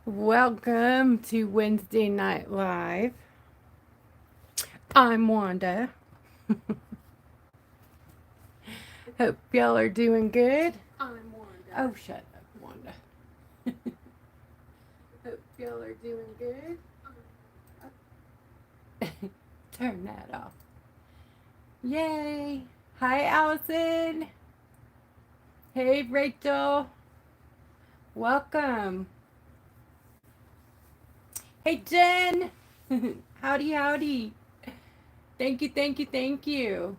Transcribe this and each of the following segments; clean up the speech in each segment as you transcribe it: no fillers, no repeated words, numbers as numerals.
Welcome to Wednesday Night Live. I'm Wanda. Hope y'all are doing good. I'm Wanda. Oh, shut up, Wanda. Hope y'all are doing good. Turn that off. Yay. Hi, Allison. Hey, Rachel. Welcome. Hey, Jen. Howdy, howdy. Thank you, thank you, thank you.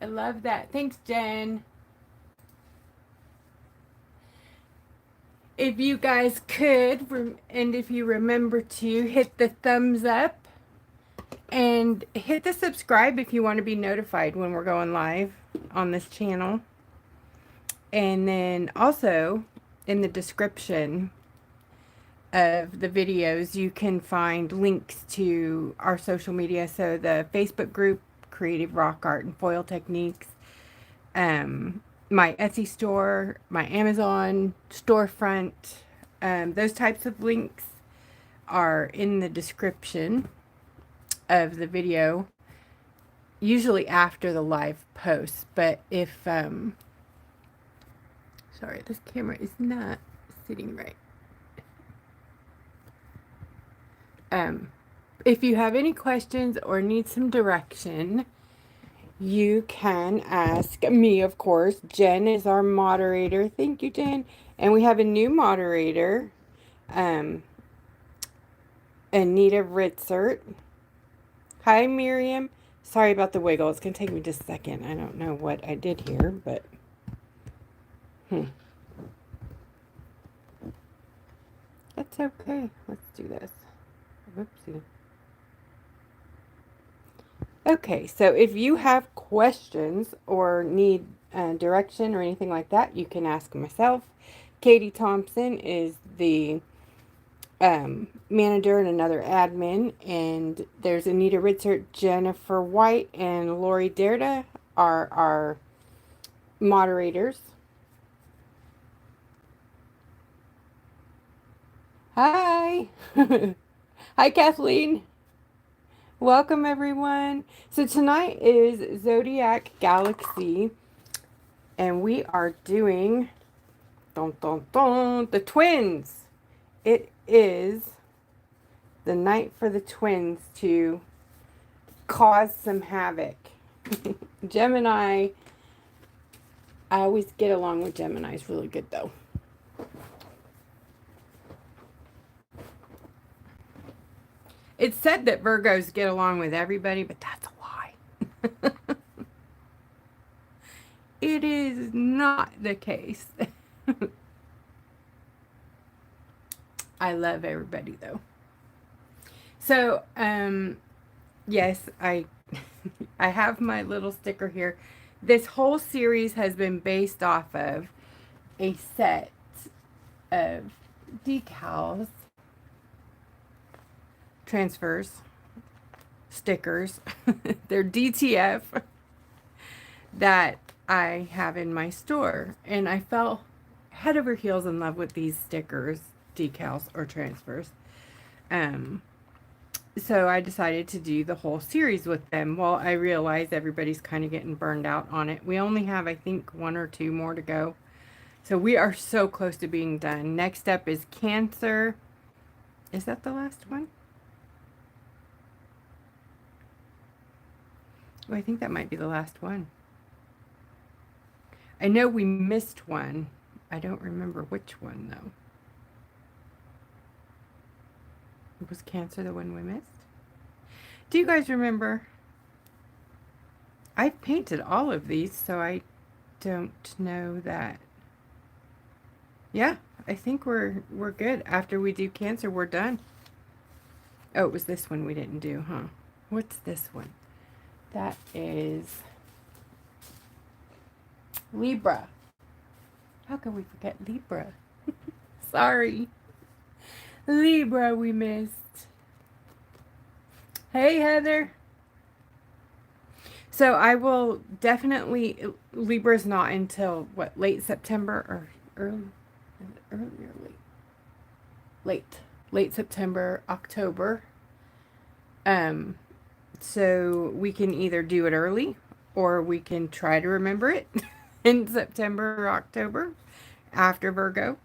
I love that. Thanks, Jen. If you guys could, and if you remember to, hit the thumbs up and hit the subscribe if you want to be notified when we're going live on this channel. And then also in the description of the videos, you can find links to our social media. So the Facebook group, Creative Rock Art and Foil Techniques, my Etsy store, my Amazon storefront, those types of links are in the description of the video, usually after the live post. But if, sorry, this camera is not sitting right. If you have any questions or need some direction, you can ask me, of course. Jen is our moderator. Thank you, Jen. And we have a new moderator, Anita Ritzert. Hi, Miriam. Sorry about the wiggle. It's going to take me just a second. I don't know what I did here, but... That's okay. Let's do this. Whoopsie. Okay, so if you have questions or need direction or anything like that, you can ask myself. Katie Thompson is the manager and another admin, and there's Anita Ritzert, Jennifer White, and Lori Derda are our moderators. Hi! Hi, Kathleen! Welcome, everyone. So tonight is Zodiac Galaxy, and we are doing the twins. It is the night for the twins to cause some havoc. Gemini, I always get along with Geminis really good, though. It's said that Virgos get along with everybody, but that's a lie. It is not the case. I love everybody, though. So, yes, I have my little sticker here. This whole series has been based off of a set of decals, transfers, stickers. They're DTF that I have in my store. And I fell head over heels in love with these stickers, decals, or transfers. So I decided to do the whole series with them. Well, I realize everybody's kind of getting burned out on it. We only have, I think, 1 or 2 more to go. So we are so close to being done. Next up is Cancer. Is that the last one? Oh, I think that might be the last one. I know we missed one. I don't remember which one, though. Was Cancer the one we missed? Do you guys remember? I've painted all of these, so I don't know that. Yeah, I think we're good. After we do Cancer, we're done. Oh, it was this one we didn't do, huh? What's this one? That is Libra. How can we forget Libra? Sorry. Libra we missed. Hey, Heather. So I will definitely, Libra's not until, what, late September or early or late? late September, October. So we can either do it early or we can try to remember it in September or October after Virgo.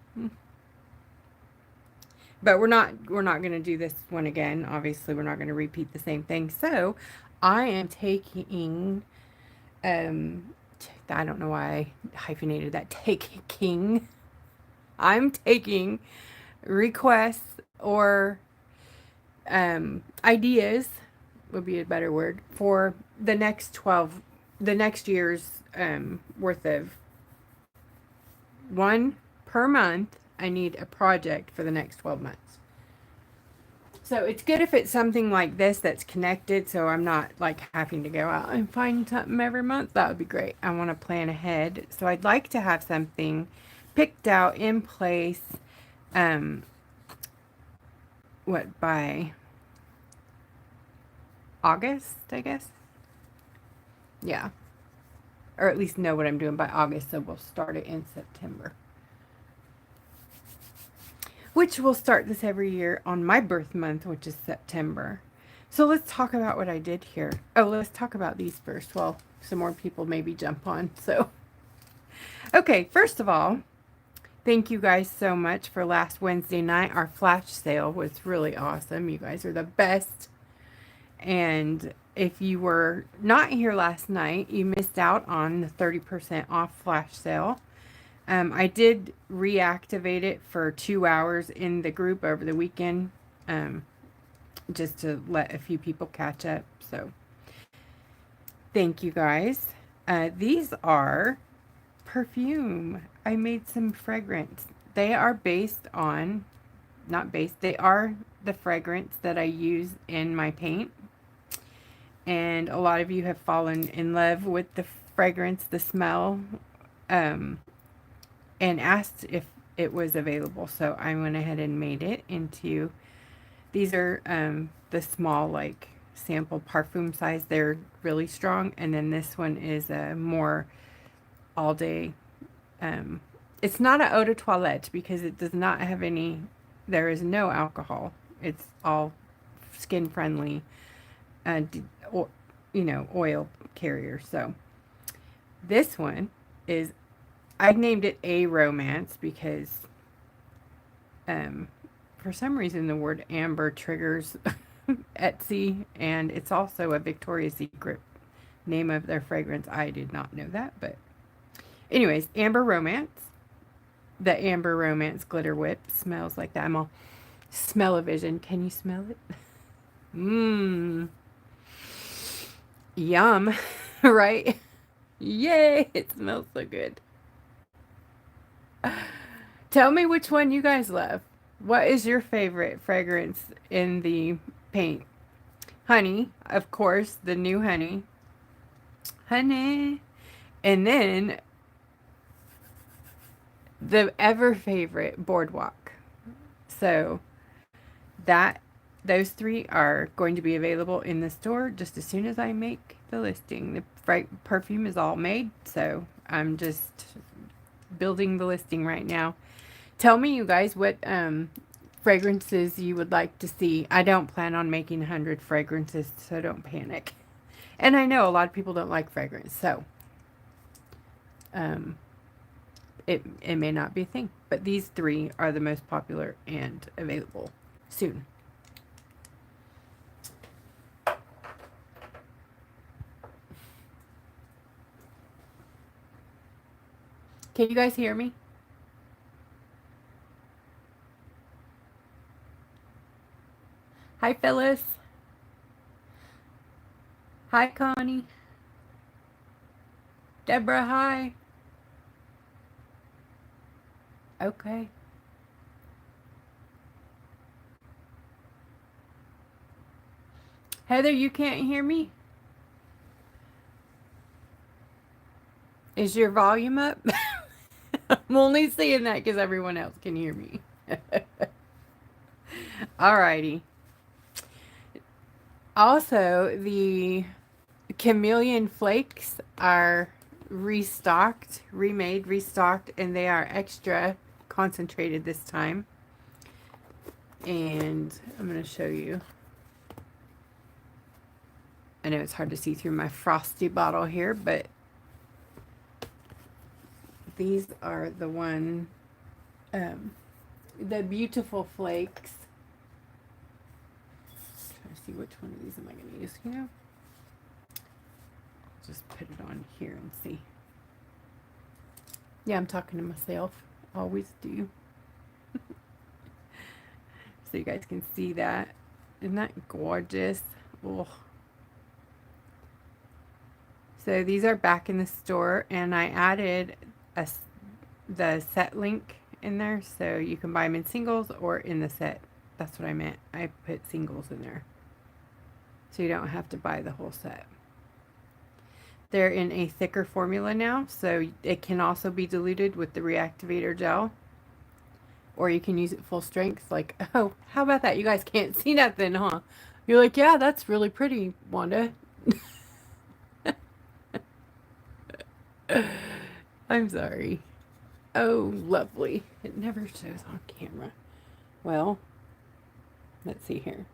But we're not going to do this one again. Obviously, we're not going to repeat the same thing. So, I am taking I don't know why I hyphenated that. Taking. I'm taking requests or ideas would be a better word for the next year's worth of one per month. I need a project for the next 12 months. So it's good if it's something like this that's connected, so I'm not like having to go out and find something every month. That would be great. I want to plan ahead. So I'd like to have something picked out in place by August, I guess. Yeah. Or at least know what I'm doing by August, so we'll start it in September. Which will start this every year on my birth month, which is September. So let's talk about what I did here. Oh, let's talk about these first. Well, some more people maybe jump on. So, okay, first of all, thank you guys so much for last Wednesday night. Our flash sale was really awesome. You guys are the best. And if you were not here last night, you missed out on the 30% off flash sale. I did reactivate it for 2 hours in the group over the weekend, just to let a few people catch up. So, thank you guys. These are perfume. I made some fragrance. They are they are the fragrance that I use in my paint. And a lot of you have fallen in love with the fragrance, the smell, and asked if it was available. So I went ahead and made it into, these are the small like sample parfum size. They're really strong. And then this one is a more all day. It's not an eau de toilette because it does not have any, there is no alcohol. It's all skin friendly, oil carrier. So this one is, I named it A Romance because for some reason the word amber triggers Etsy, and it's also a Victoria's Secret name of their fragrance. I did not know that, but anyways, Amber Romance. The Amber Romance Glitter Whip smells like that. I'm all smell-o-vision. Can you smell it? Mmm. Yum. Right? Yay! It smells so good. Tell me which one you guys love. What is your favorite fragrance in the paint? Honey, of course, the new honey. Honey. And then the ever favorite Boardwalk. So those three are going to be available in the store just as soon as I make the listing. The perfume is all made, so I'm just building the listing right now. Tell me, you guys, what fragrances you would like to see. I don't plan on making 100 fragrances, so don't panic. And I know a lot of people don't like fragrance, so it may not be a thing. But these three are the most popular and available soon. Can you guys hear me? Hi, Phyllis. Hi, Connie. Deborah, hi. Okay. Heather, you can't hear me? Is your volume up? I'm only saying that because everyone else can hear me. Alrighty. Also, the chameleon flakes are remade, restocked, and they are extra concentrated this time. And I'm going to show you. I know it's hard to see through my frosty bottle here, but these are the one, the beautiful flakes. Trying to see which one of these am I going to use, you know? Just put it on here and see. Yeah, I'm talking to myself. Always do. So you guys can see that. Isn't that gorgeous? Oh. So these are back in the store, and I added the set link in there, so you can buy them in singles or in the set. That's what I meant. I put singles in there, so you don't have to buy the whole set. They're in a thicker formula now, so it can also be diluted with the reactivator gel, or you can use it full strength. Like, oh, how about that? You guys can't see nothing, huh? You're like, yeah, that's really pretty, Wanda. I'm sorry. Oh, lovely. It never shows on camera. Well, let's see here.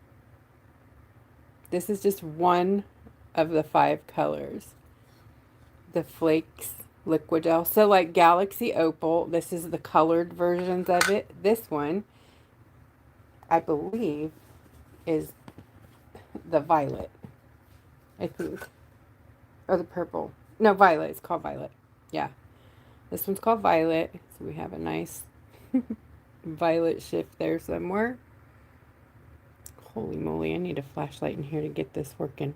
This is just one of the 5 colors. The flakes liquigel. So like Galaxy Opal, this is the colored versions of it. This one, I believe, is the violet. I think. Or the purple. No, violet. It's called violet. Yeah. This one's called violet. So we have a nice violet shift there somewhere. Holy moly, I need a flashlight in here to get this working.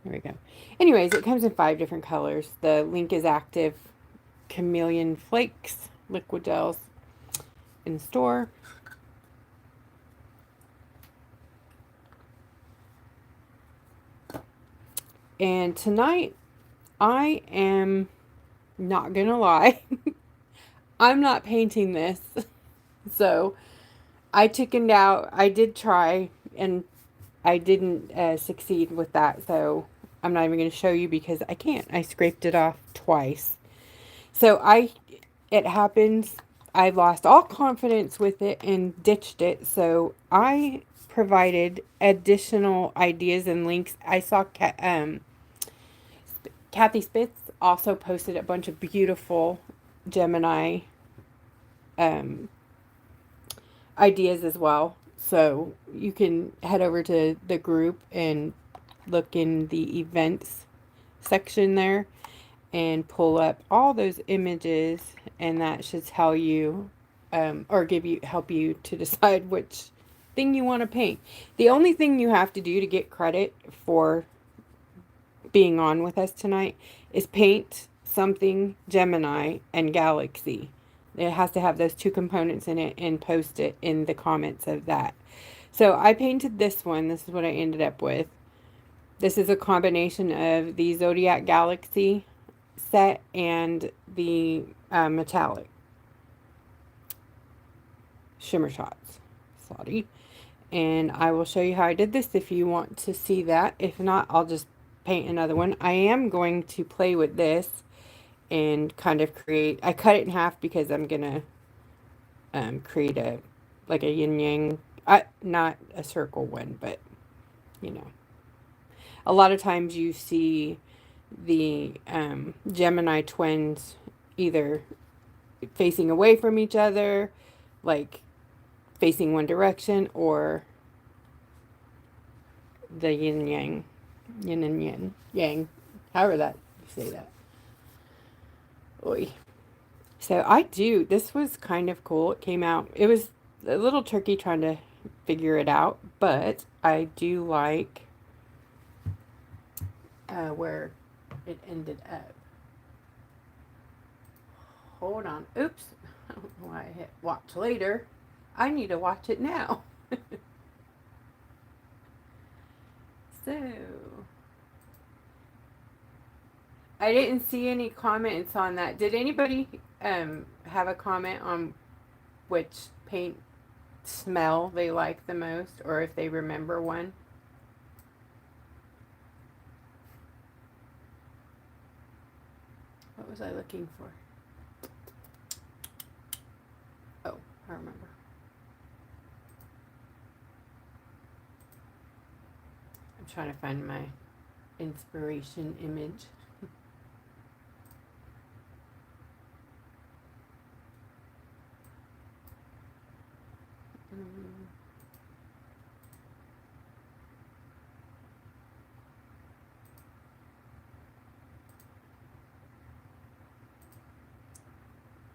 There we go. Anyways, it comes in 5 different colors. The link is active. Chameleon Flakes liquid gels in the store. And tonight, I am not gonna lie. I'm not painting this. So I chickened out. I did try, and I didn't succeed with that. So I'm not even going to show you because I can't. I scraped it off twice. So it happens. I lost all confidence with it and ditched it. So I provided additional ideas and links. I saw Kathy Spitz also posted a bunch of beautiful Gemini ideas as well. So you can head over to the group and look in the events section there and pull up all those images, and that should tell you or help you to decide which thing you want to paint. The only thing you have to do to get credit for being on with us tonight is paint something Gemini and Galaxy. It has to have those 2 components in it, and post it in the comments of that. So I painted this one. This is what I ended up with. This is a combination of the Zodiac Galaxy set and the metallic shimmer shots. Sorry. And I will show you how I did this if you want to see that. If not, I'll just paint another one. I am going to play with this and kind of create, I cut it in half because I'm going to create a yin yang, not a circle one, but you know. A lot of times you see the Gemini twins either facing away from each other, like facing one direction, or the yin and yang, however that you say that. Oy. So this was kind of cool. It came out, it was a little tricky trying to figure it out, but I do like where it ended up. Hold on. Oops. I don't know why I hit watch later. I need to watch it now. So, I didn't see any comments on that. Did anybody have a comment on which paint smell they like the most, or if they remember one? What was I looking for? Oh, I remember. trying to find my inspiration image.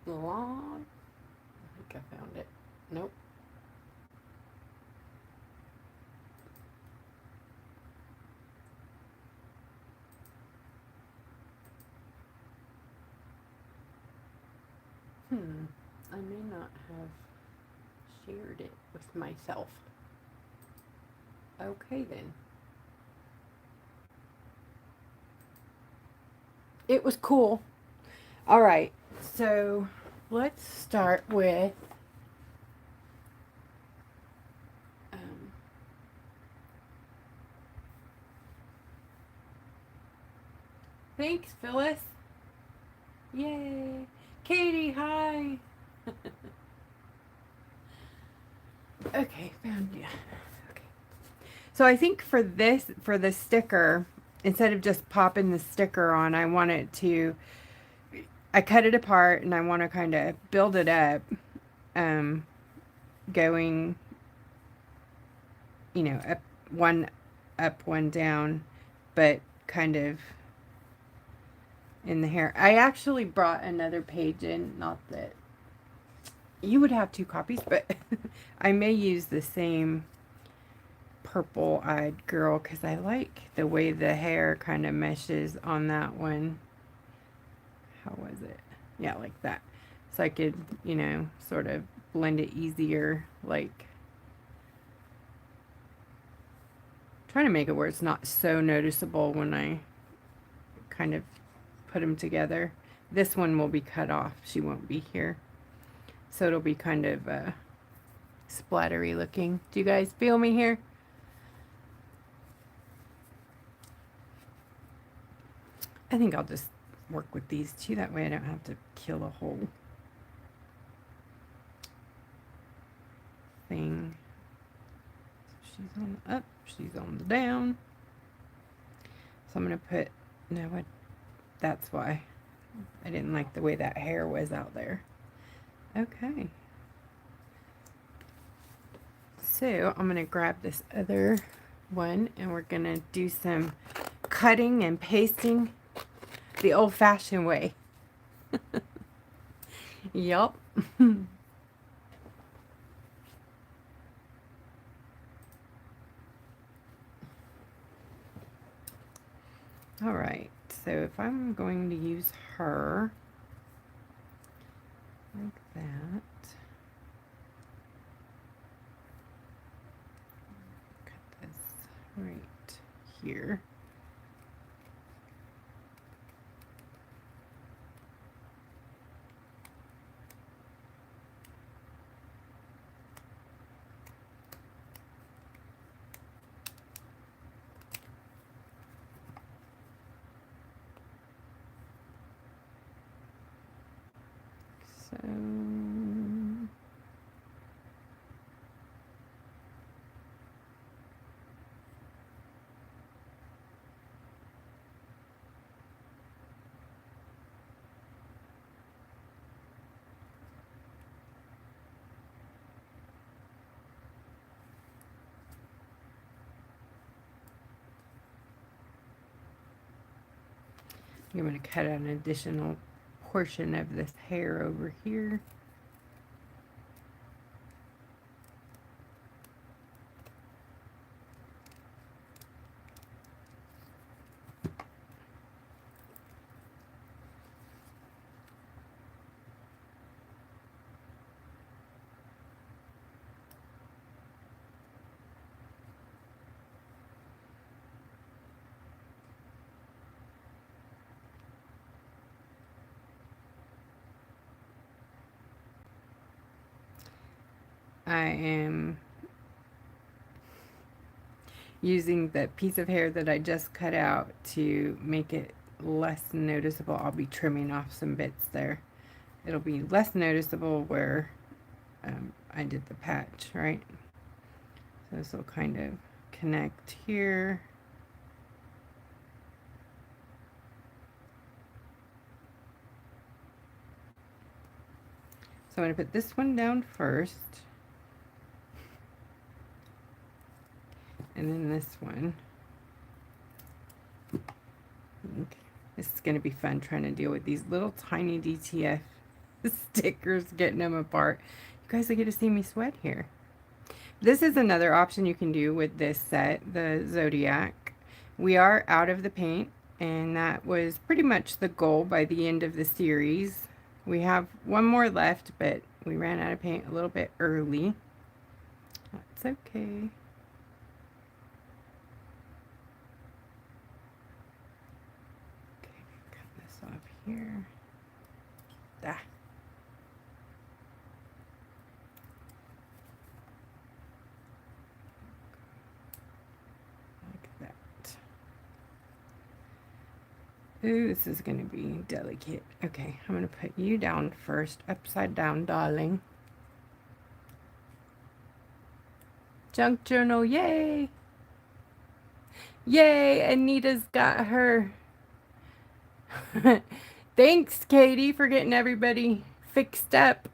Long. I think I found it. Nope. I may not have shared it with myself. Okay then. It was cool. All right, so let's start with thanks, Phyllis. Yay. Katie, hi. Okay, found you. Okay. So I think for the sticker, instead of just popping the sticker on, I want it to, I cut it apart and I want to kind of build it up, going, you know, up, one down, but kind of in the hair. I actually brought another page in, not that you would have 2 copies, but I may use the same purple-eyed girl because I like the way the hair kind of meshes on that one. How was it? Yeah, like that. So I could, you know, sort of blend it easier, like trying to make it where it's not so noticeable when I kind of put them together. This one will be cut off. She won't be here. So it'll be kind of splattery looking. Do you guys feel me here? I think I'll just work with these 2. That way I don't have to kill a whole thing. So she's on the up, she's on the down. So I'm going to put, no, that's why I didn't like the way that hair was out there. Okay. So I'm going to grab this other one and we're going to do some cutting and pasting the old-fashioned way. Yup. All right, so if I'm going to use her like that, cut this right here. So I'm going to cut an additional portion of this hair over here. I am using the piece of hair that I just cut out to make it less noticeable. I'll be trimming off some bits there. It'll be less noticeable where I did the patch, right? So this will kind of connect here. So I'm going to put this one down first. And then this one. Okay. This is going to be fun trying to deal with these little tiny DTF stickers, getting them apart. You guys will get to see me sweat here. This is another option you can do with this set, the Zodiac. We are out of the paint, and that was pretty much the goal by the end of the series. We have one more left, but we ran out of paint a little bit early. That's okay. Okay, cut this off here. Ah. Ooh, this is going to be delicate. Okay, I'm going to put you down first. Upside down, darling. Junk journal, yay! Yay, Anita's got her. Thanks, Katie, for getting everybody fixed up.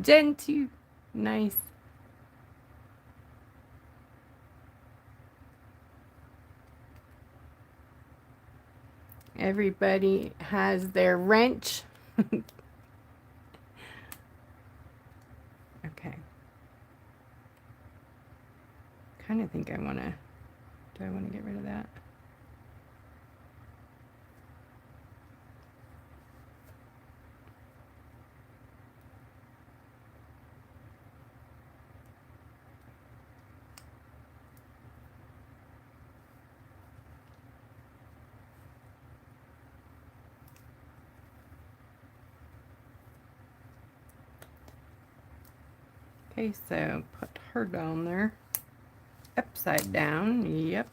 Jen, too. Nice. Everybody has their wrench. Okay. Kind of think I want to, do I want to get rid of that? Okay, so put her down there. Upside down, yep.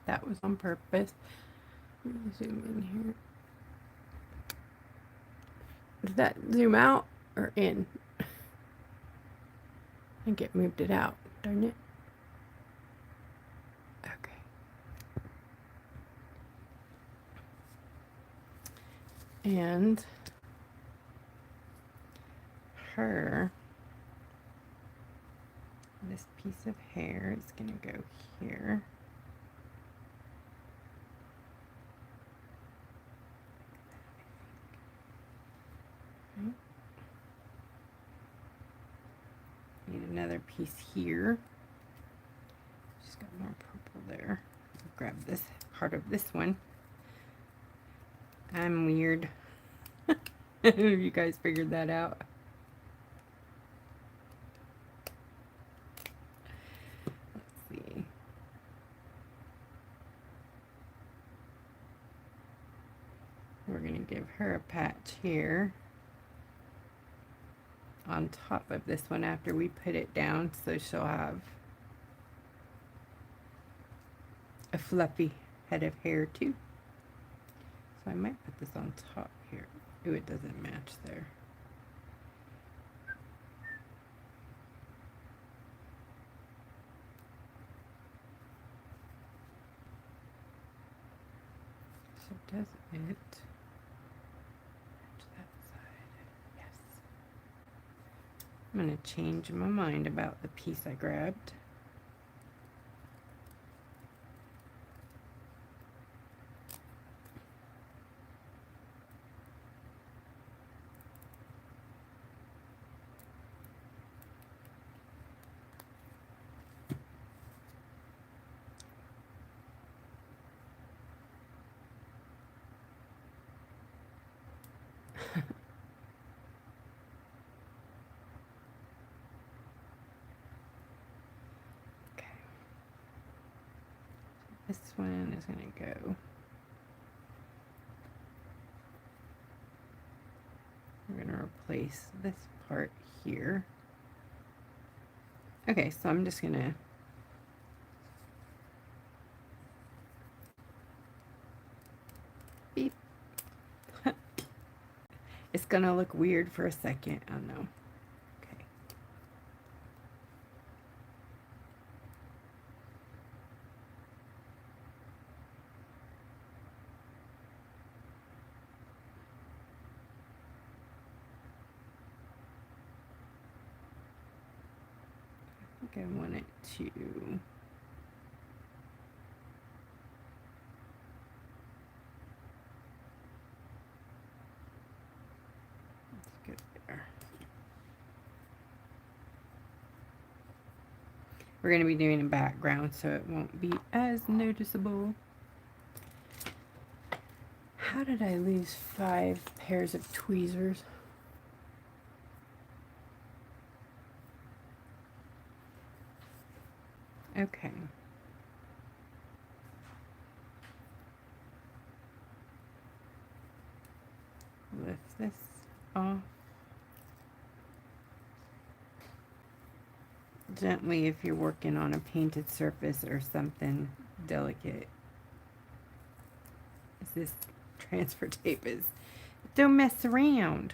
That was on purpose. Let me zoom in here. Did that zoom out or in? I think it moved it out, darn it. Okay. And her, this piece of hair is going to go here. Okay. Need another piece here. Just got more purple there. I'll grab this part of this one. I'm weird. You guys figured that out. We're going to give her a patch here on top of this one after we put it down, so she'll have a fluffy head of hair too. So I might put this on top here. Ooh, it doesn't match there. So does it match that side? Yes. I'm going to change my mind about the piece I grabbed. This one is going to go. We're going to replace this part here. Okay, so I'm just going to beep. It's going to look weird for a second, I know. Okay. I want it to. Let's get there. We're going to be doing a background so it won't be as noticeable. How did I lose 5 pairs of tweezers? Okay. Lift this off. Gently if you're working on a painted surface or something delicate. This transfer tape is. Don't mess around.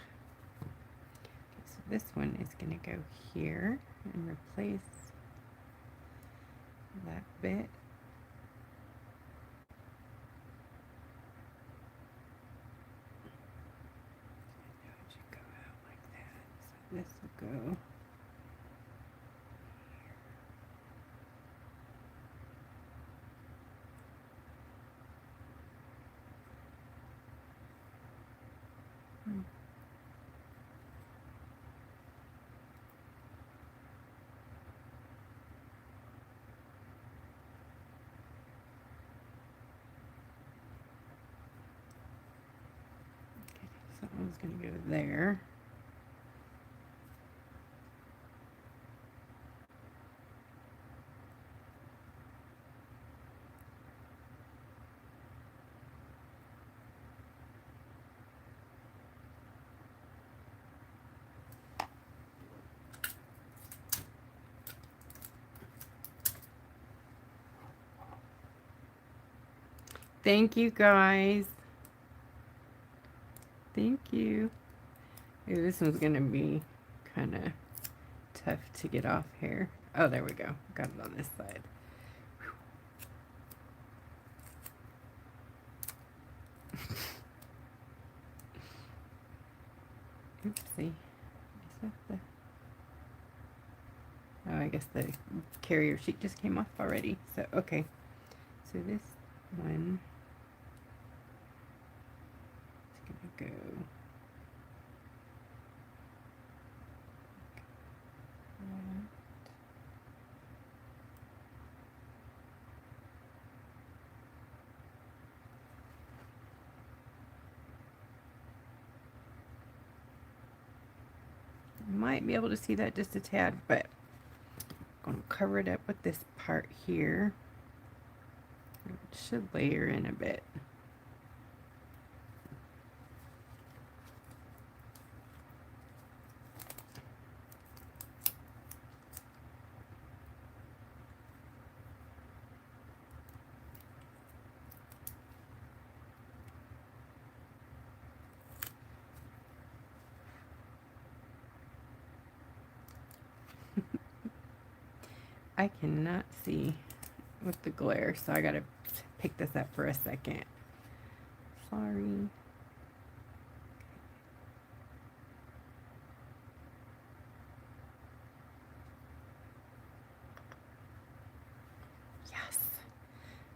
Okay, so this one is going to go here and replace that bit. It should go out like that. So this will go. That one's going to go there. Thank you guys. Thank you. Ooh, this one's going to be kind of tough to get off here. Oh, there we go. Got it on this side. Oopsie. Is that the... Oh, I guess the carrier sheet just came off already. So, okay. So this one is going to go... Might be able to see that just a tad, but I'm going to cover it up with this part here. It should layer in a bit. I cannot see with the glare, so I gotta pick this up for a second. Sorry. Yes.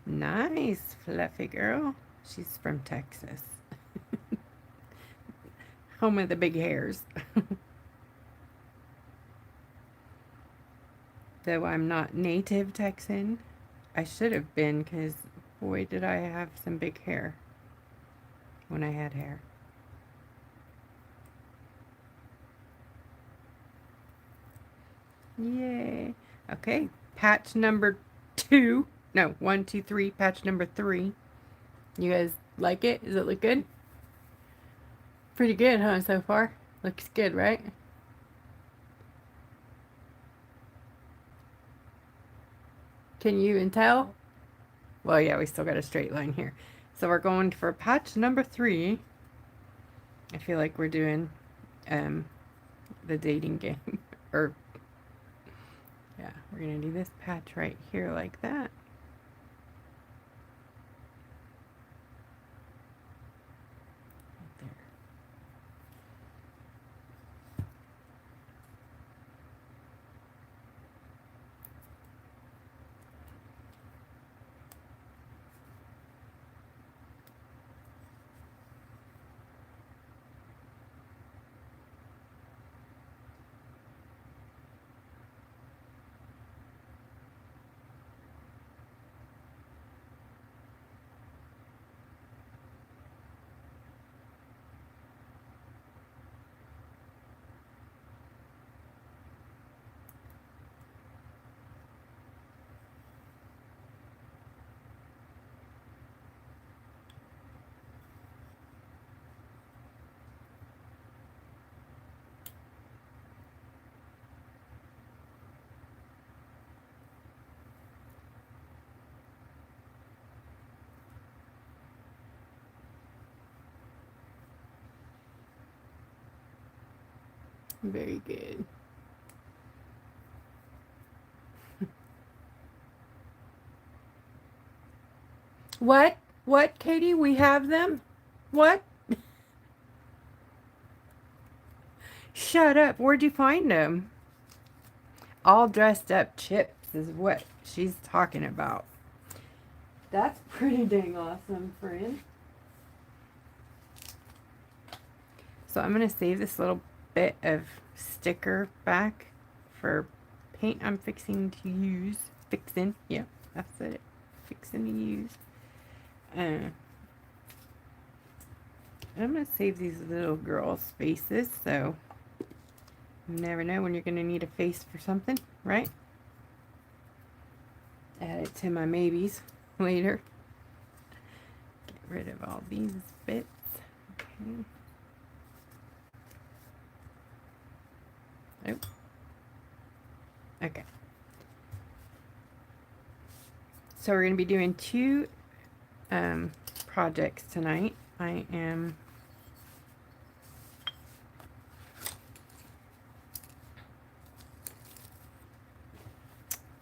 Nice, fluffy girl. She's from Texas. Home of the big hairs. Though I'm not native Texan, I should have been, because boy did I have some big hair when I had hair. Yay. Okay, patch number 2. No, 1, 2, 3, patch number 3. You guys like it? Does it look good? Pretty good, huh, so far? Looks good, right? Can you even tell? Well, yeah, we still got a straight line here. So we're going for patch number 3. I feel like we're doing the dating game. Or, yeah, we're going to do this patch right here like that. Right there. Very good. What? What, Katie? We have them? What? Shut up. Where'd you find them? All dressed up chips is what she's talking about. That's pretty dang awesome, friend. So I'm going to save this little bit of sticker back for paint I'm fixing to use. Yeah, that's it. Fixing to use. I'm going to save these little girls' faces, so you never know when you're going to need a face for something, right? Add it to my maybes later. Get rid of all these bits. Okay. Oh. Okay. So we're going to be doing two projects tonight. I am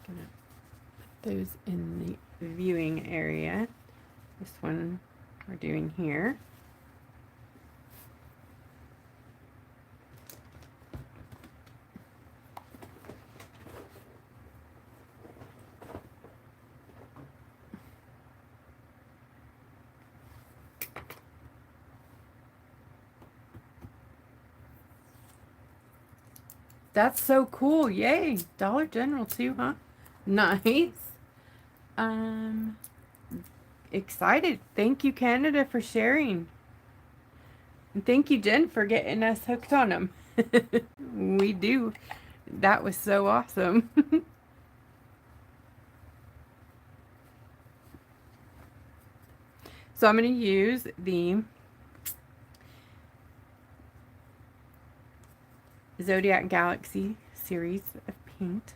going to put those in the viewing area. This one we're doing here. That's so cool. Yay. Dollar General too, huh? Nice. Excited. Thank you, Canada, for sharing. And thank you, Jen, for getting us hooked on them. We do. That was so awesome. So I'm going to use the Zodiac Galaxy series of paint.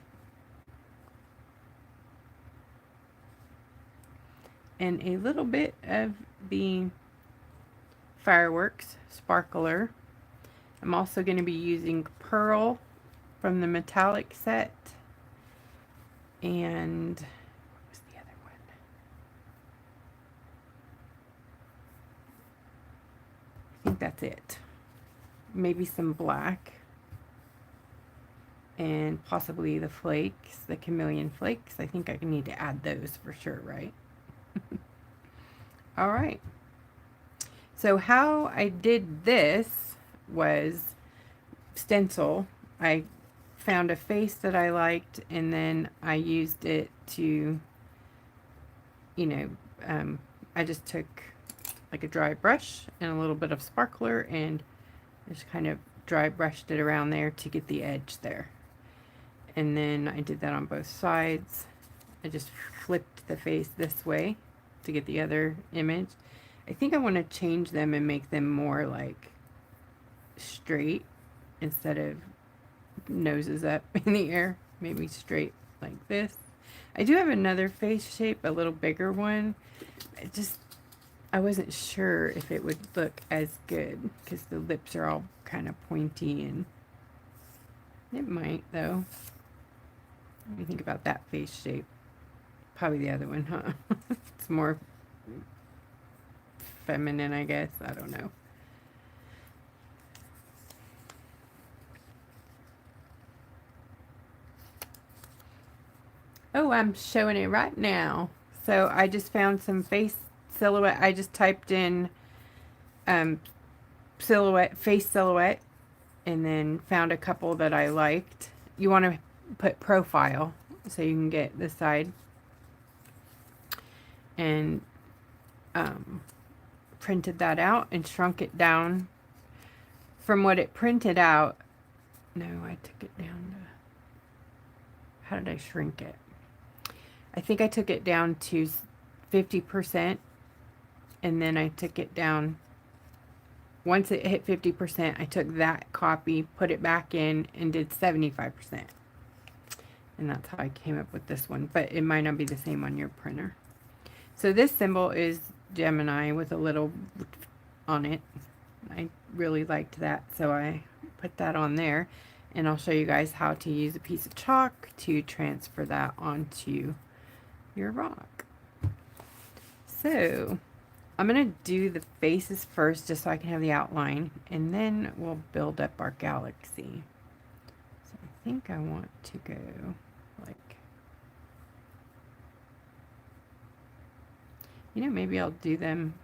And a little bit of the Fireworks Sparkler. I'm also going to be using Pearl from the metallic set. And what was the other one? I think that's it. Maybe some black. And possibly the flakes, the chameleon flakes. I think I need to add those for sure, right? All right. So how I did this was stencil. I found a face that I liked, and then I used it to, you know, I just took like a dry brush and a little bit of sparkler and just kind of dry brushed it around there to get the edge there. And then I did that on both sides. I just flipped the face this way to get the other image. I think I want to change them and make them more like straight instead of noses up in the air. Maybe straight like this. I do have another face shape, a little bigger one. I wasn't sure if it would look as good because the lips are all kind of pointy, and it might though. What do you think about that face shape? Probably the other one, huh? It's more feminine, I guess. I don't know. Oh, I'm showing it right now. So I just found some face silhouette. I just typed in silhouette, face silhouette, and then found a couple that I liked. You want to put profile so you can get the side. And printed that out and shrunk it down from what it printed out. No, I took it down to, how did I shrink it? I think I took it down to 50%, and then I took it down, once it hit 50%, I took that copy, put it back in, and did 75%. And that's how I came up with this one, but it might not be the same on your printer. So this symbol is Gemini with a little on it. I really liked that, so I put that on there, and I'll show you guys how to use a piece of chalk to transfer that onto your rock. So I'm going to do the faces first just so I can have the outline, and then we'll build up our galaxy. So I think I want to go like, you know, maybe I'll do them,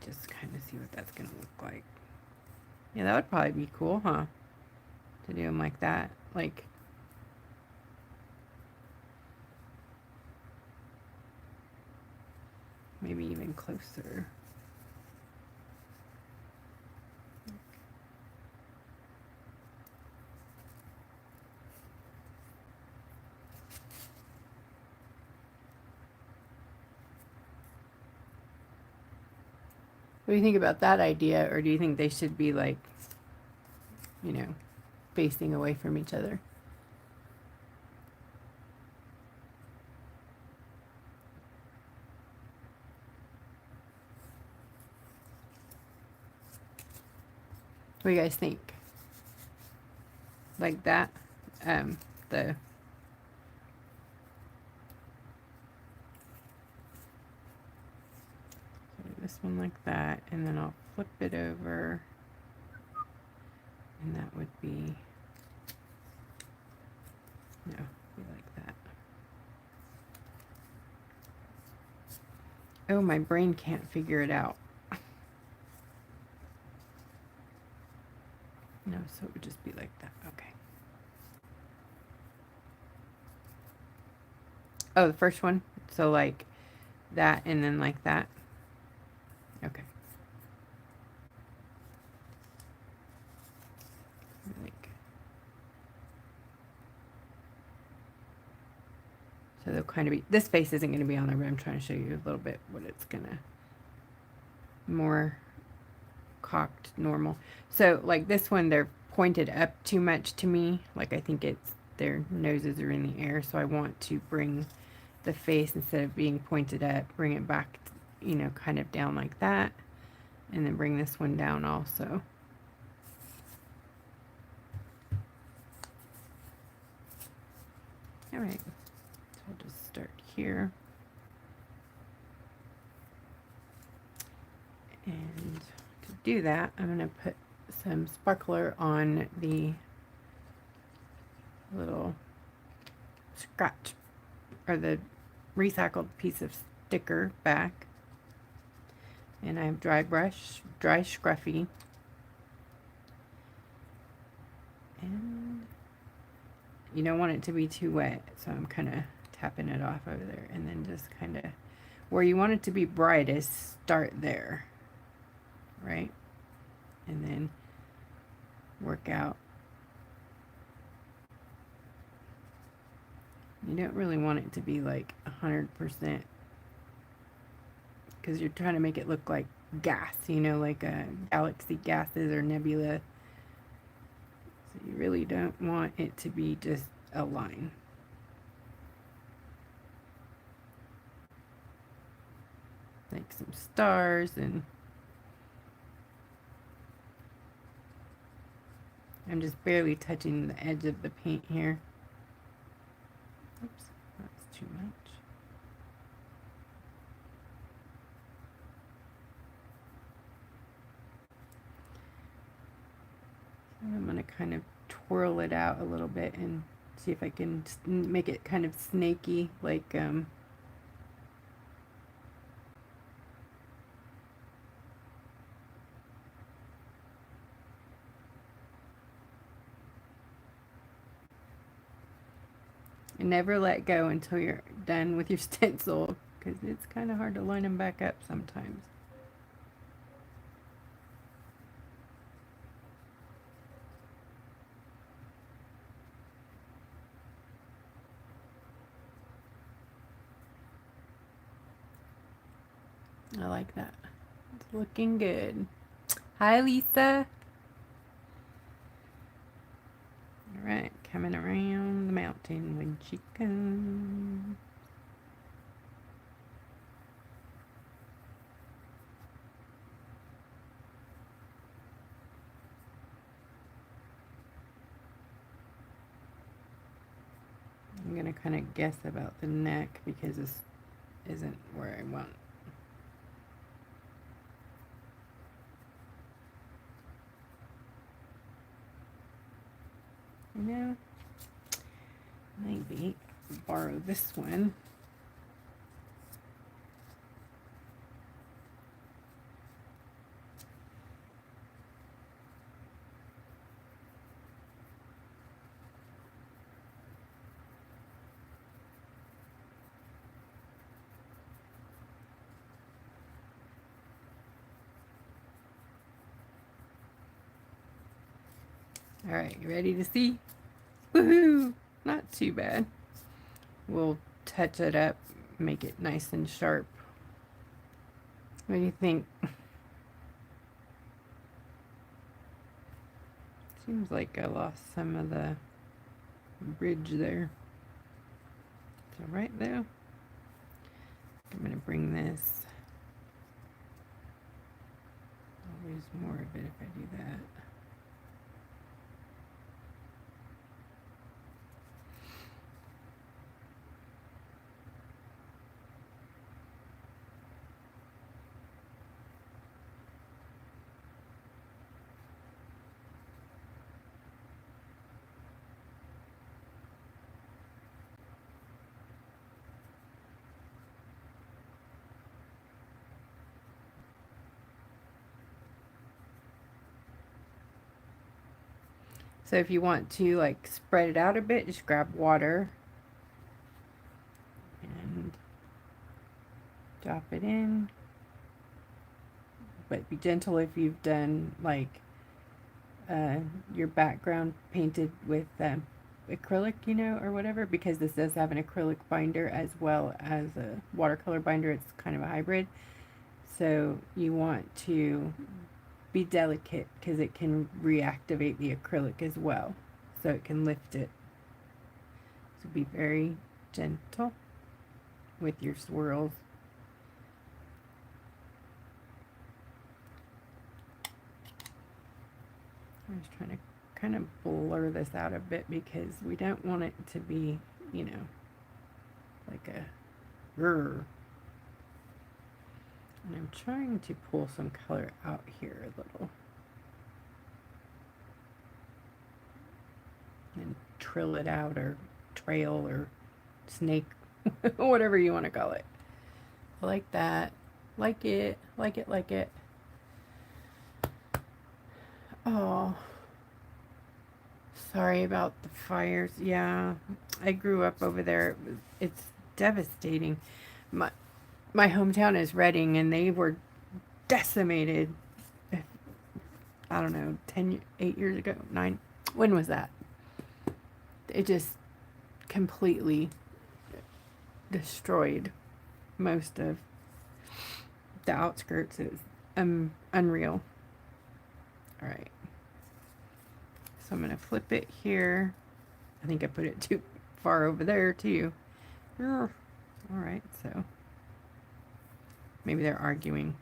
just kind of see what that's going to look like. Yeah, that would probably be cool, huh? To do them like that. Like, maybe even closer. What do you think about that idea? Or do you think they should be like, you know, facing away from each other? What do you guys think? Like that? The this one like that, and then I'll flip it over, and that would be, no, be like that. Oh, my brain can't figure it out. No, so it would just be like that. Okay. Oh, the first one. So like that, and then like that. Okay. Like, so they'll kind of be, this face isn't going to be on there, but I'm trying to show you a little bit what it's going to, more cocked normal. So like this one, they're pointed up too much to me. Like I think it's, their noses are in the air, so I want to bring the face, instead of being pointed up, bring it back, you know, kind of down like that, and then bring this one down also. All right, so I'll just start here, and to do that, I'm going to put some sparkler on the little scratch, or the recycled piece of sticker back, and I have dry scruffy, and you don't want it to be too wet, so I'm kind of tapping it off over there, and then just kind of where you want it to be brightest, start there, right, and then work out. You don't really want it to be like 100%, because you're trying to make it look like gas, you know, like a galaxy gases or nebula. So you really don't want it to be just a line. Like some stars, and I'm just barely touching the edge of the paint here. Oops, that's too much. I'm going to kind of twirl it out a little bit and see if I can make it kind of snaky, like and never let go until you're done with your stencil, because it's kind of hard to line them back up sometimes. I like that. It's looking good. Hi, Lisa. All right, coming around the mountain when she comes. going to kind of guess about the neck because this isn't where I want. You know, maybe borrow this one. All right, you ready to see? Woohoo! Not too bad. We'll touch it up, make it nice and sharp. What do you think? Seems like I lost some of the bridge there. So right there, I'm going to bring this. I'll lose more of it if I do that. So if you want to like spread it out a bit, just grab water and drop it in. But be gentle if you've done like your background painted with acrylic, you know, or whatever, because this does have an acrylic binder as well as a watercolor binder. It's kind of a hybrid. So you want to be delicate because it can reactivate the acrylic as well, so it can lift it. So be very gentle with your swirls. I'm just trying to kind of blur this out a bit because we don't want it to be, you know, like a grrr. And I'm trying to pull some color out here a little. And trill it out, or trail, or snake, whatever you want to call it. I like that. Like it, like it, like it. Oh, sorry about the fires. Yeah, I grew up over there. It's devastating. My hometown is Reading, and they were decimated. I don't know, 8 years ago, 9. When was that? It just completely destroyed most of the outskirts. It was unreal. All right. So I'm going to flip it here. I think I put it too far over there too. All right, so maybe they're arguing.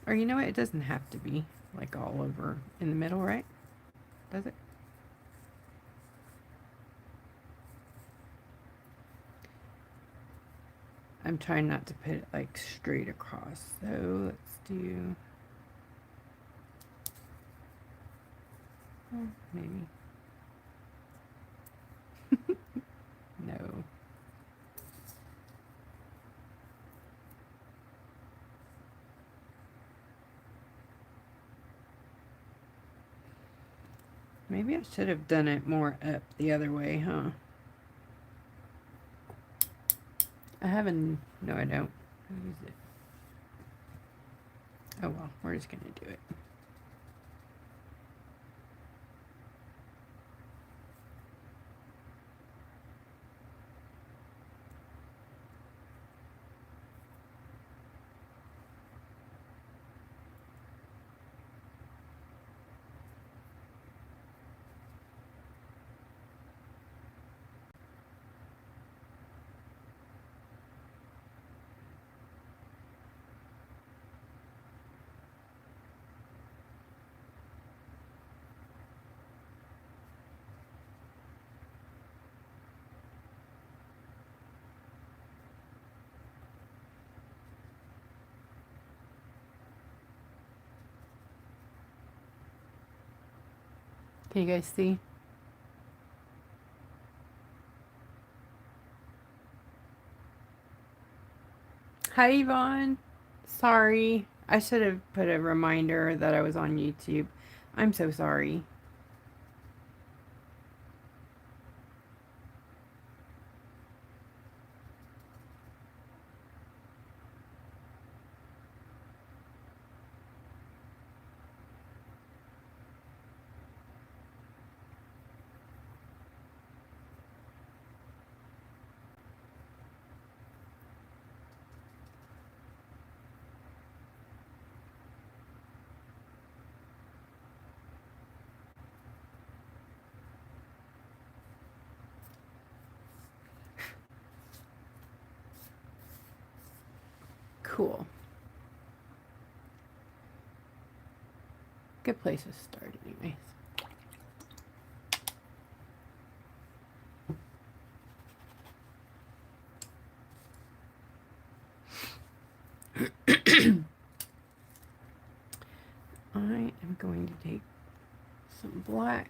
Or you know what? It doesn't have to be like all over in the middle, right? Does it? I'm trying not to put it like straight across. So let's do, oh, maybe. No. Maybe I should have done it more up the other way, huh? I haven't, no I don't. I'll use it. Oh well, we're just gonna do it. Can you guys see? Hi, Yvonne. Sorry. I should have put a reminder that I was on YouTube. I'm so sorry. Cool. Good place to start, anyways. I am going to take some black.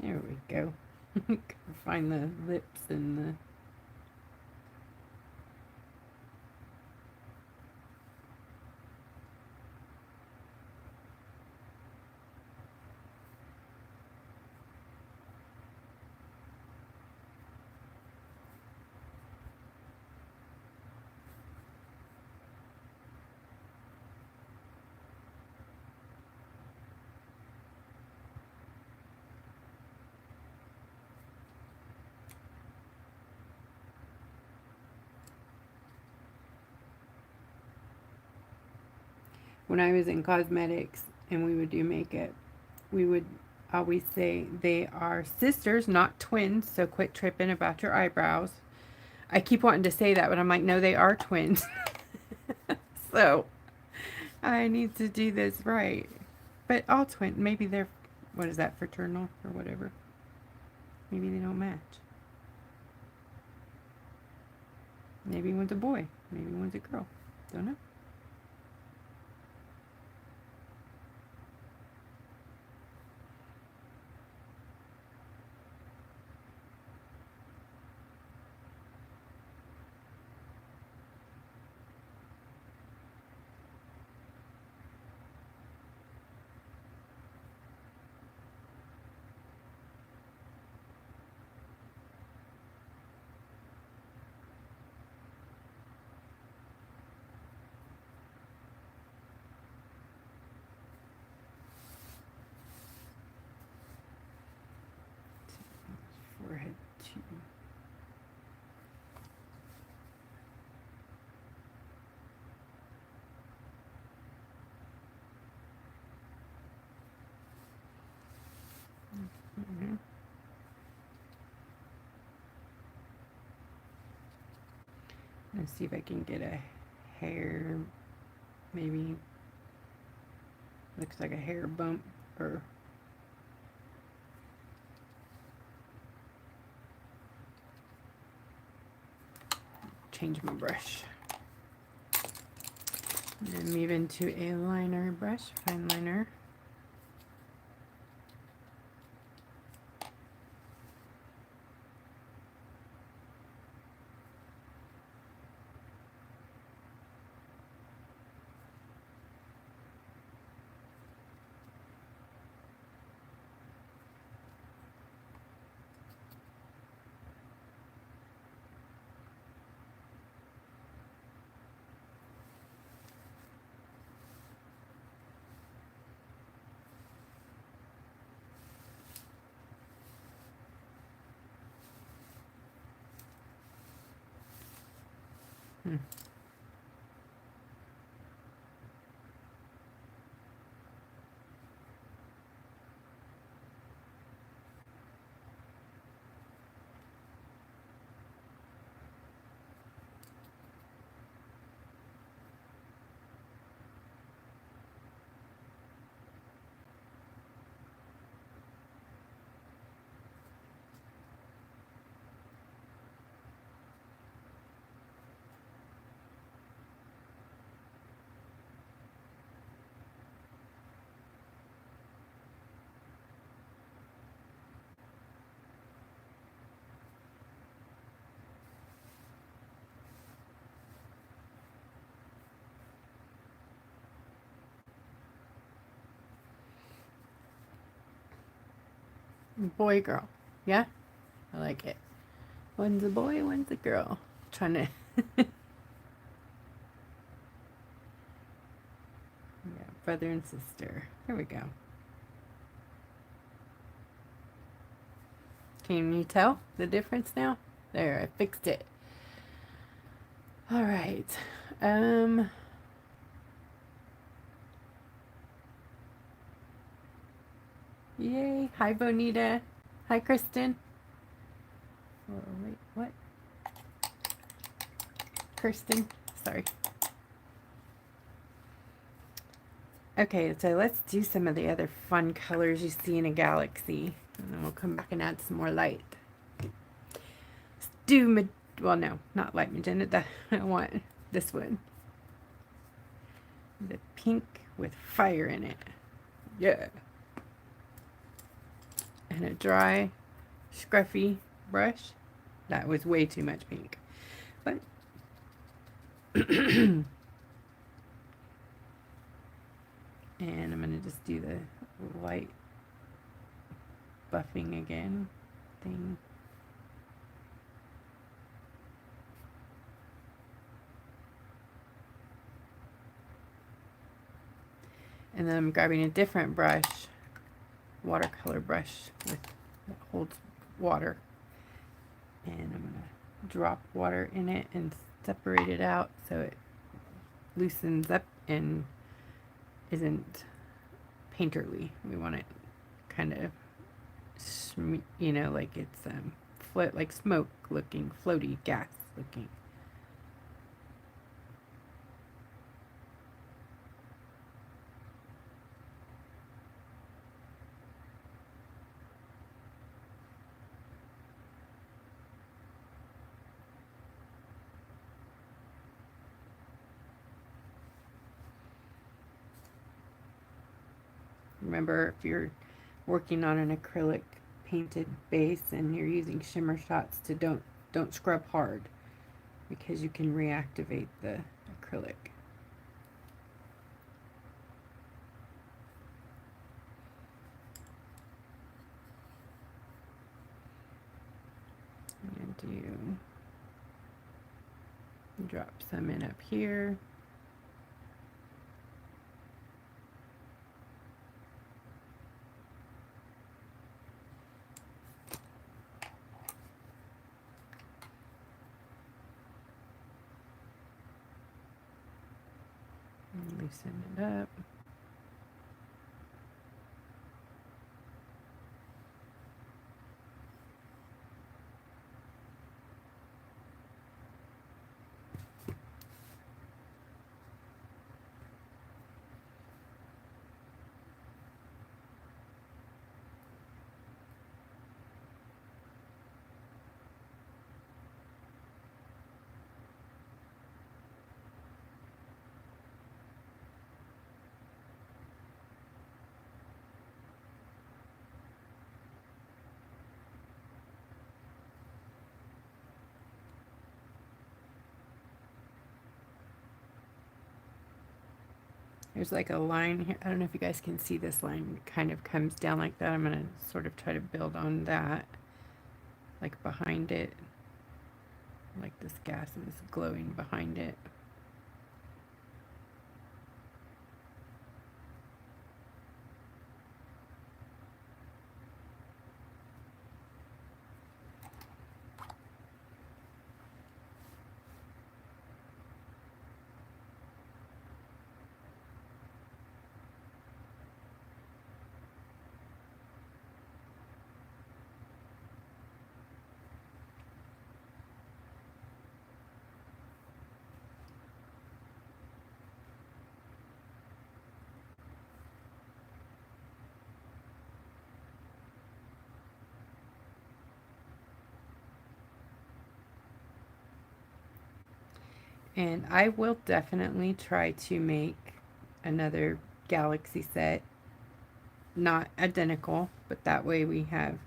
There we go. Find the lips and the... When I was in cosmetics and we would do makeup, we would always say they are sisters, not twins, so quit tripping about your eyebrows. I keep wanting to say that, but I'm like, no, they are twins. So I need to do this right. But all twins, maybe they're, what is that, fraternal or whatever. Maybe they don't match. Maybe one's a boy, maybe one's a girl. Don't know. Forehead too. Mm-hmm. Let's see if I can get a hair, maybe looks like a hair bump or change my brush. And then move into a liner brush, fine liner. Boy, girl. Yeah? I like it. One's a boy, one's a girl. Trying to... yeah, brother and sister. Here we go. Can you tell the difference now? There, I fixed it. All right. Yay. Hi, Bonita. Hi, Kristen. Oh, wait, what? Kirsten. Sorry. Okay, so let's do some of the other fun colors you see in a galaxy. And then we'll come back and add some more light. Let's do, well, no, not light magenta. I want this one. The pink with fire in it. Yeah. And a dry, scruffy brush. That was way too much pink. But and I'm going to just do the light buffing again thing. And then I'm grabbing a different brush, watercolor brush that holds water. And I'm going to drop water in it and separate it out so it loosens up and isn't painterly. We want it kind of, you know, like it's float, like smoke looking, floaty gas looking. Remember, if you're working on an acrylic painted base and you're using shimmer shots, to don't scrub hard, because you can reactivate the acrylic. I'm going to drop some in up here. Loosen it up. There's like a line here. I don't know if you guys can see this line. It kind of comes down like that. I'm going to sort of try to build on that, like behind it. Like this gas is glowing behind it. And I will definitely try to make another galaxy set. Not identical, but that way we have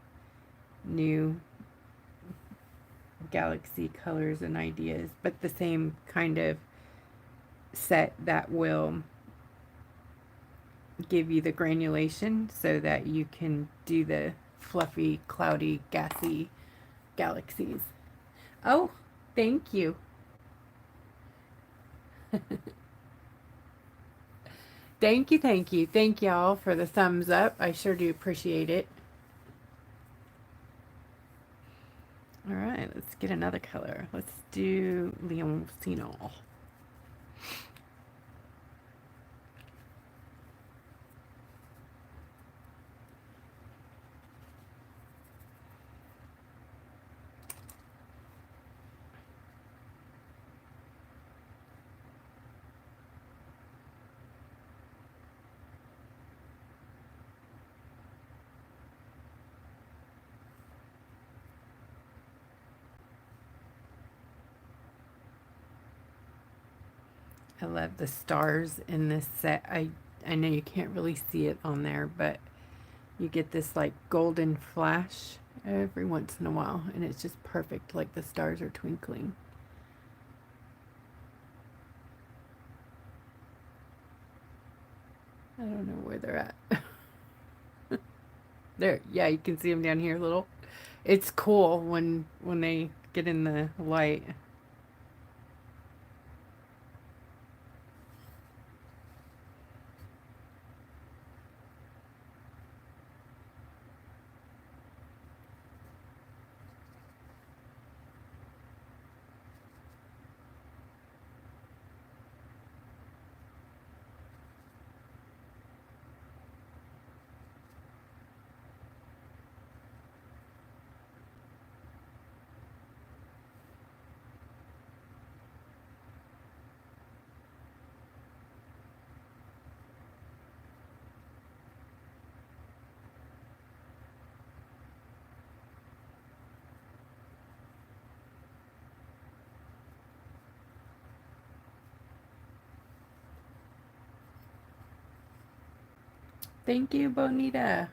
new galaxy colors and ideas, but the same kind of set that will give you the granulation so that you can do the fluffy, cloudy, gassy galaxies. Oh, thank you. Thank you, thank you. Thank y'all for the thumbs up. I sure do appreciate it. All right, let's get another color. Let's do Leoncino. I love the stars in this set. I know you can't really see it on there, but you get this like golden flash every once in a while, and it's just perfect, like the stars are twinkling. I don't know where they're at. There, yeah, you can see them down here a little. It's cool when they get in the light. Thank you, Bonita.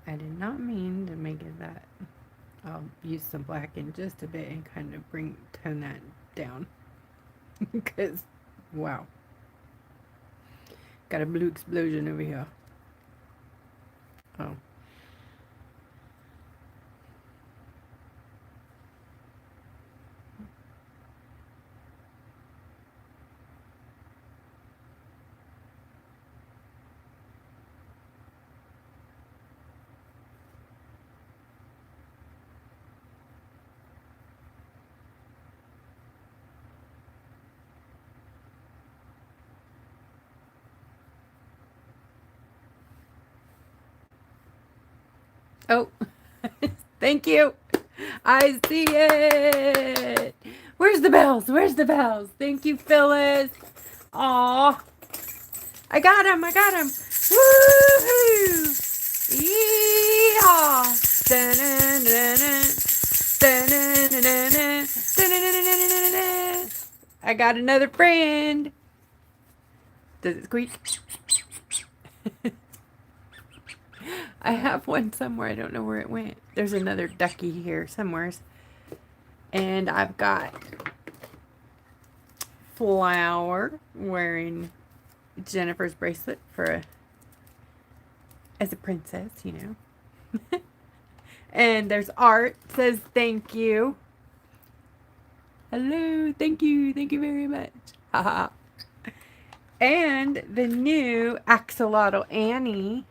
I did not mean to make it that. I'll use some black in just a bit and kind of tone that down. Because, wow. Got a blue explosion over here. Oh. Oh. Thank you. I see it. Where's the bells? Where's the bells? Thank you, Phyllis. Aw. I got him. I got him. Woohoo. Yeehaw. I got another friend. Does it squeak? I have one somewhere. I don't know where it went. There's another ducky here somewhere. And I've got Flower wearing Jennifer's bracelet for as a princess, you know. And there's art. It says thank you. Hello, thank you very much. Haha. And the new axolotl Annie.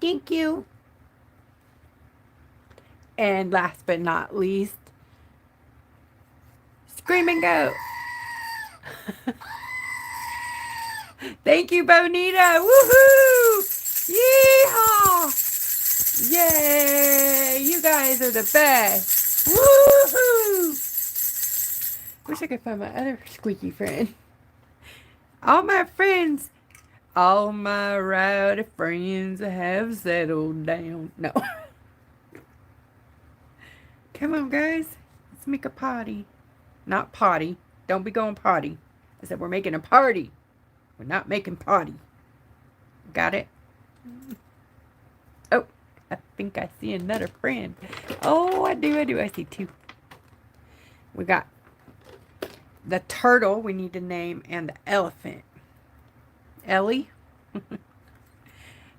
Thank you. And last but not least, Screaming Goat. Thank you, Bonita. Woohoo! Yeehaw! Yay! You guys are the best. Woohoo! Wish I could find my other squeaky friend. All my rowdy friends have settled down. No. Come on, guys. Let's make a party. Not potty. Don't be going potty. I said we're making a party. We're not making potty. Got it? Oh, I think I see another friend. Oh, I do. I see two. We got the turtle we need to name and the elephant. Ellie.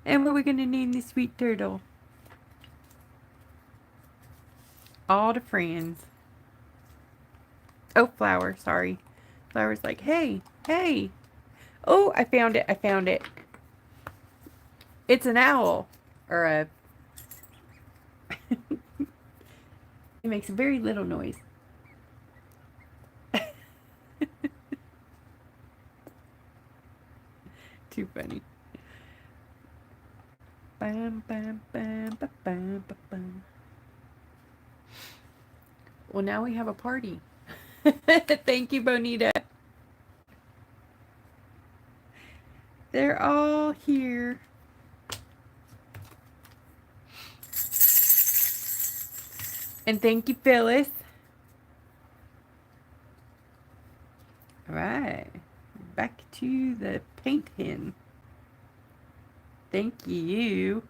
And what are we going to name the sweet turtle? All the friends. Oh, Flower. Sorry. Flower's like, hey. Oh, I found it. It's an owl. Or a... It makes very little noise. Too funny. Bam, bam, bam, ba, bam, ba, bam. Well, now we have a party. Thank you, Bonita. They're all here. And thank you, Phyllis. All right. Back to the paint pen. Thank you.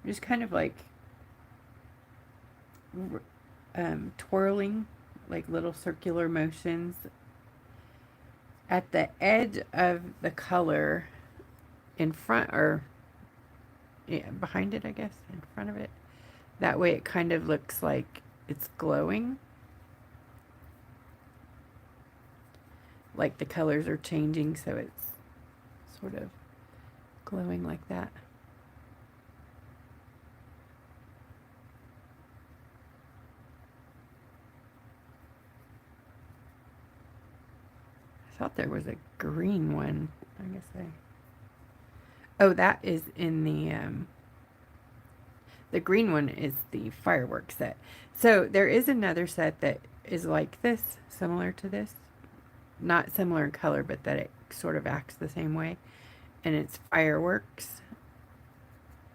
I'm just kind of like twirling like little circular motions at the edge of the color in front, or behind it, I guess, in front of it. That way it kind of looks like it's glowing. Like the colors are changing, so it's sort of glowing like that. I thought there was a green one. I guess oh, that is in the green one is the fireworks set. So there is another set that is like this, similar to this. Not similar in color, but that it sort of acts the same way. And it's fireworks.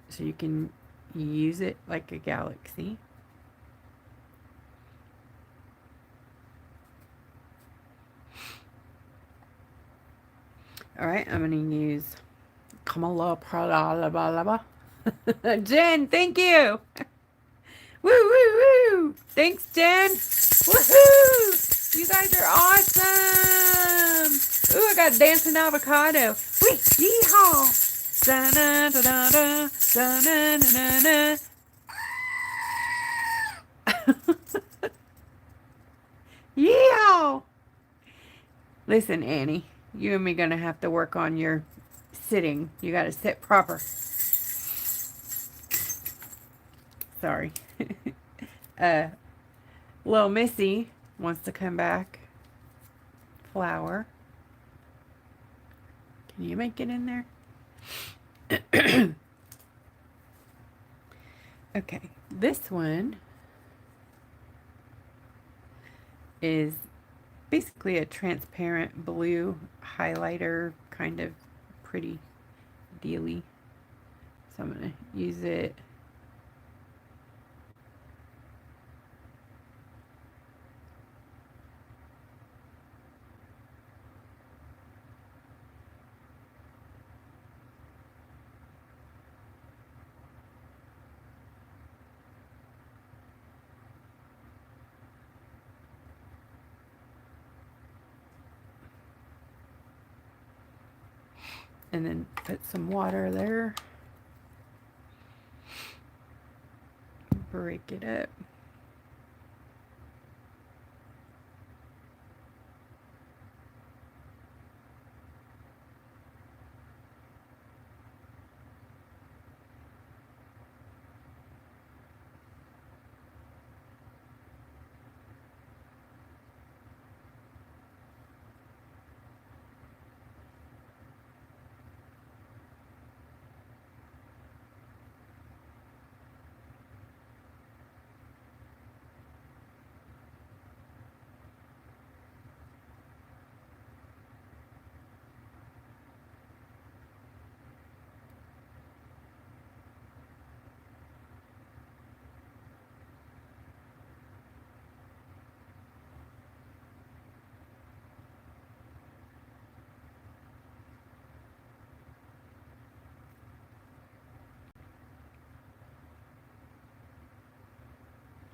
So you can use it like a galaxy. Alright, I'm going to use Kamala Prada. Jen, thank you! Woo, woo, woo! Thanks, Jen! Woohoo! You guys are awesome! Ooh, I got dancing avocado. Wee, yeehaw! Da-na-da-da-da, da-na-na-na-na. Yeehaw! Listen, Annie, you and me gonna have to work on your sitting. You gotta sit proper. Sorry. Little Missy wants to come back. Flower. Can you make it in there? Okay, this one is basically a transparent blue highlighter, kind of pretty dealy. So I'm going to use it. And then put some water there. Break it up.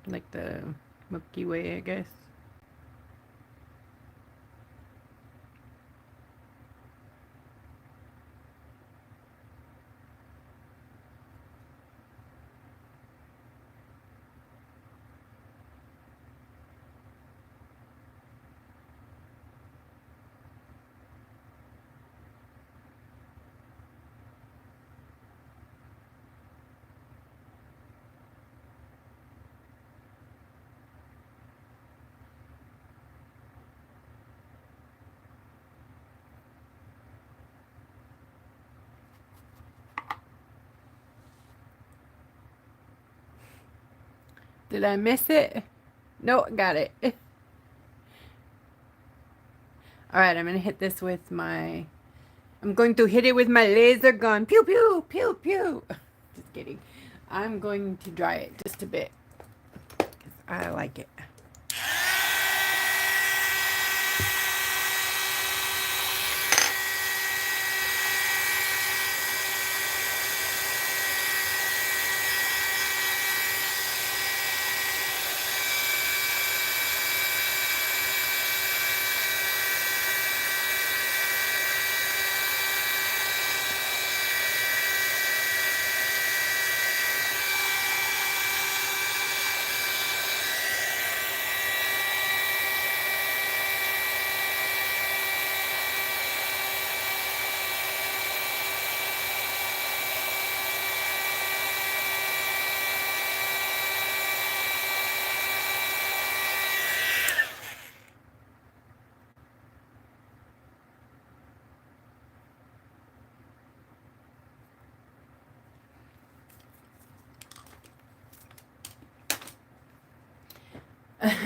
Like the Milky Way, I guess. Did I miss it? No, got it. Alright, I'm going to hit this with my... I'm going to hit it with my laser gun. Pew, pew, pew, pew. Just kidding. I'm going to dry it just a bit. 'Cause I like it.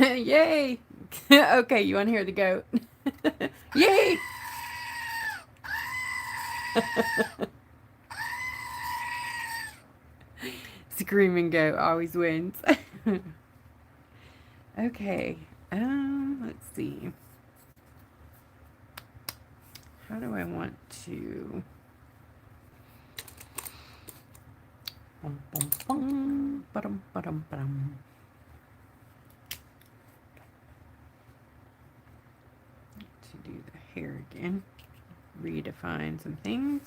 Yay! Okay, you want to hear the goat? Yay! Screaming goat always wins. Okay, let's see. How do I want to... Bum, bum, bum, ba-dum, ba-dum, ba-dum. To do the hair again. Redefine some things.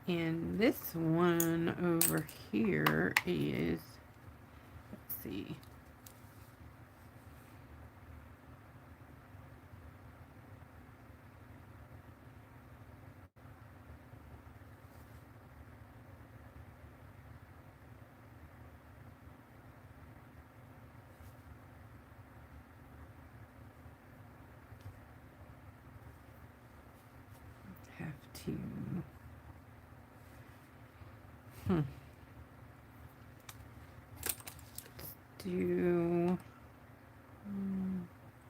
And this one over here is, let's see, have to, do,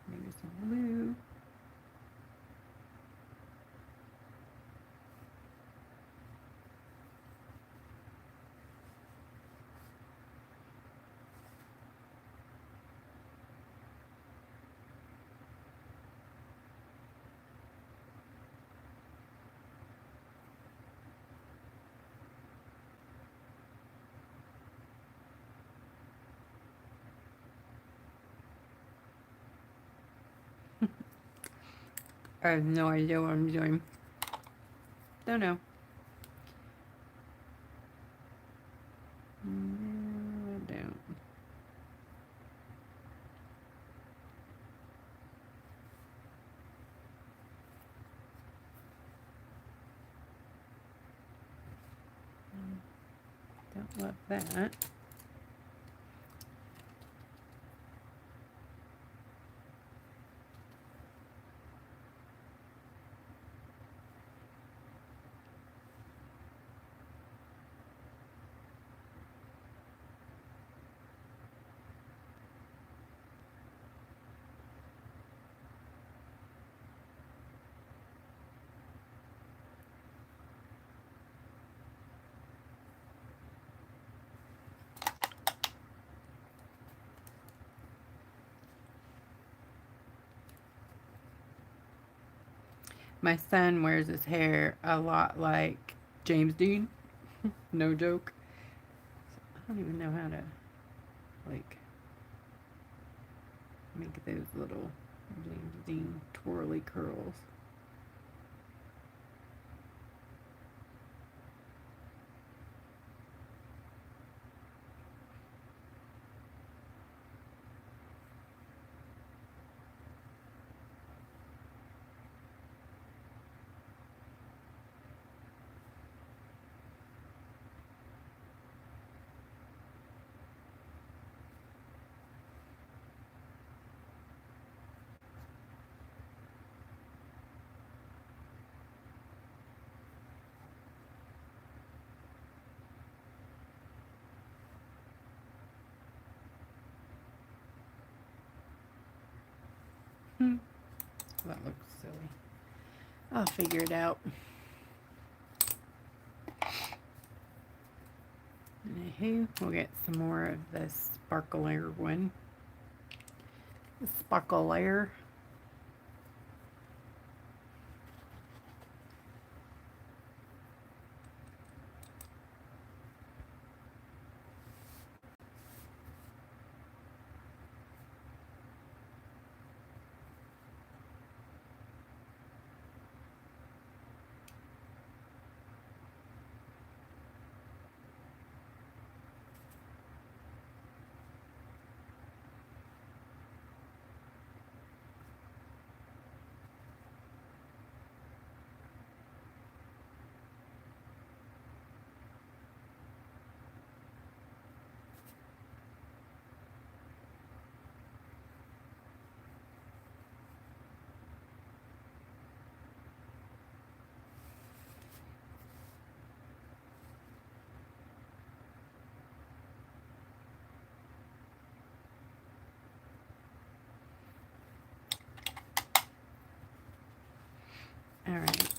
maybe some blue. I have no idea what I'm doing. Don't know. No, I don't. Don't love that. My son wears his hair a lot like James Dean. No joke. I don't even know how to, like, make those little James Dean twirly curls. That looks silly. I'll figure it out. Anywho, we'll get some more of this sparkler one. The sparkler. Alright.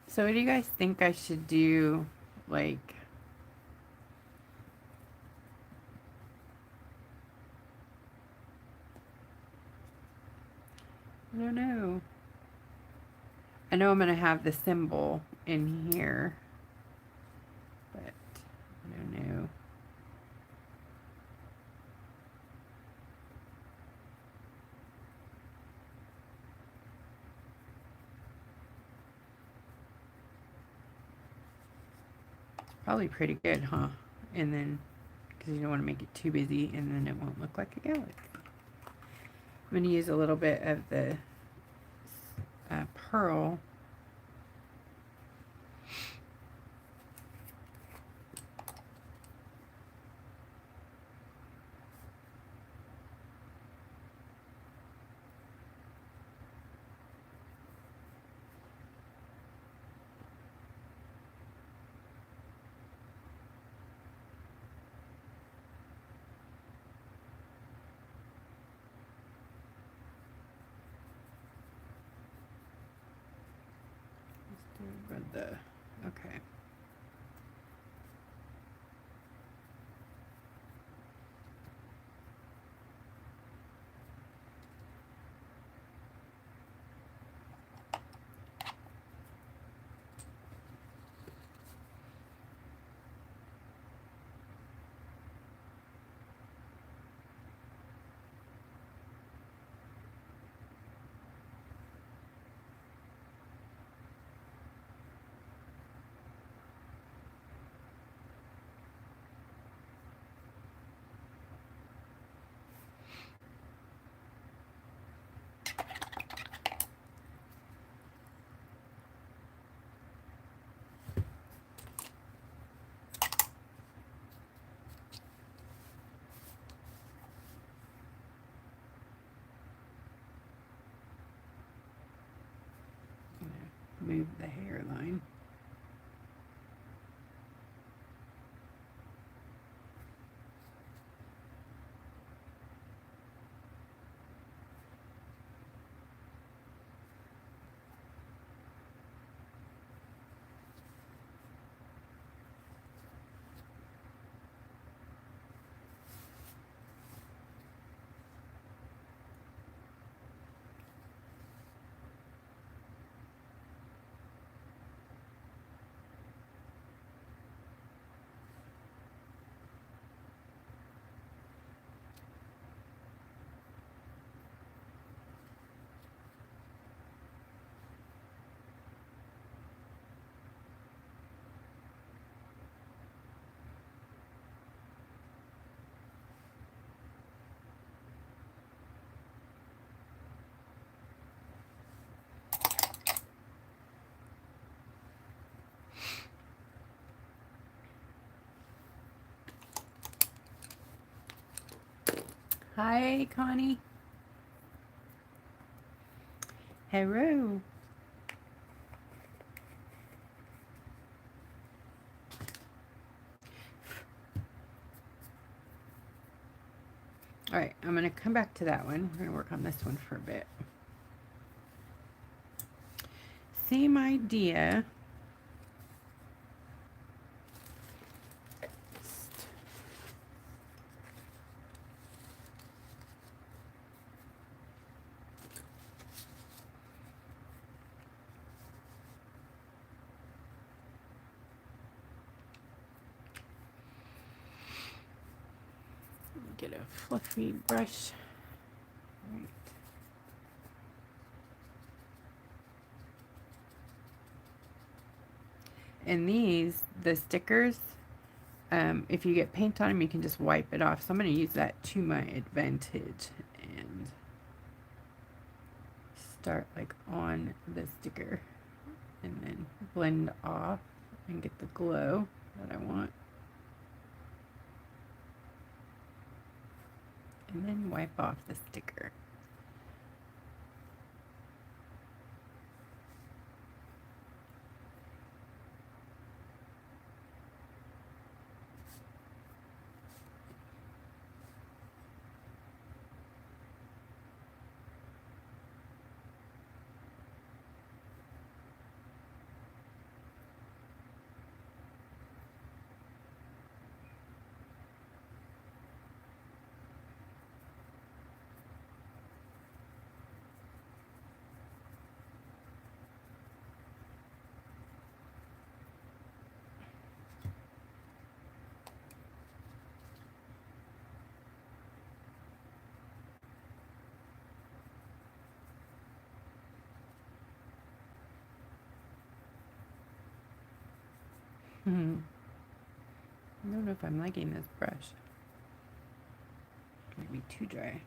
So what do you guys think I should do, like, I don't know. I know I'm going to have the symbol in here, but I don't know. Probably pretty good, huh? And then, because you don't want to make it too busy and then it won't look like a galaxy. I'm going to use a little bit of the pearl. Okay. Move the hairline. Hi, Connie. Hello. All right, I'm going to come back to that one. We're going to work on this one for a bit. Same idea. Get a fluffy brush. Right. And these, the stickers, if you get paint on them, you can just wipe it off. So I'm going to use that to my advantage and start like on the sticker and then blend off and get the glow that I want. And then wipe off the sticker. don't know if I'm liking this brush. It might be too dry.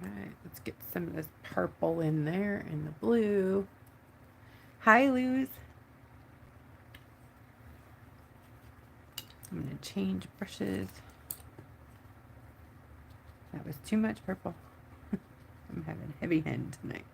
Alright, let's get some of this purple in there and the blue. Hi, Luz. I'm going to change brushes. That was too much purple. I'm having a heavy hand tonight.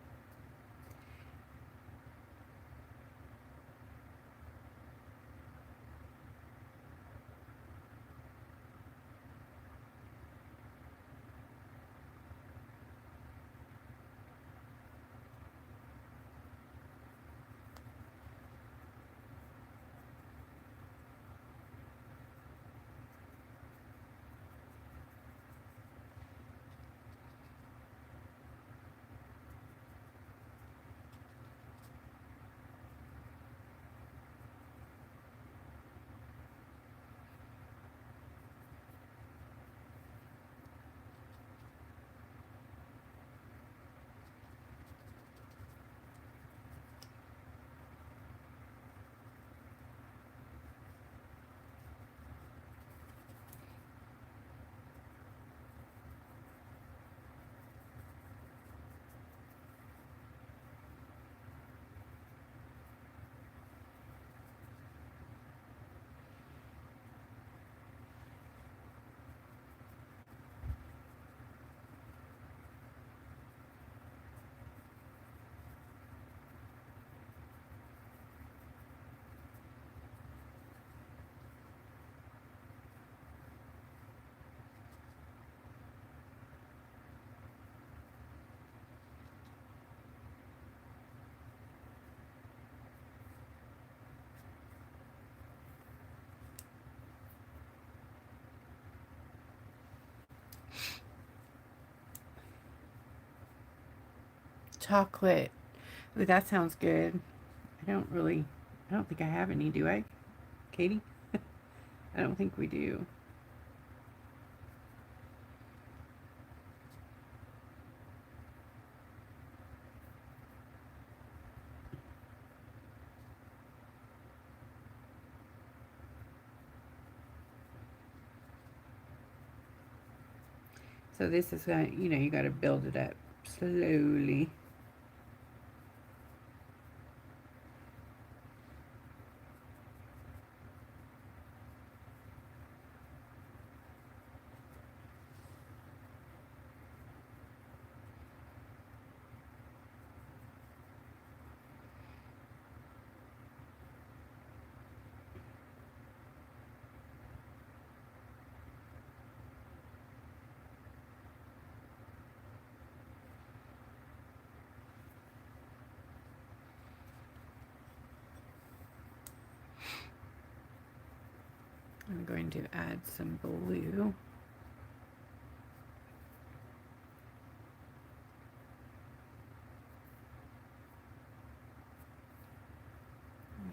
Chocolate. Ooh, that sounds good. I don't think I have any, do I, Katie? I don't think we do. So this is going to, you got to build it up slowly. I'm going to add some blue.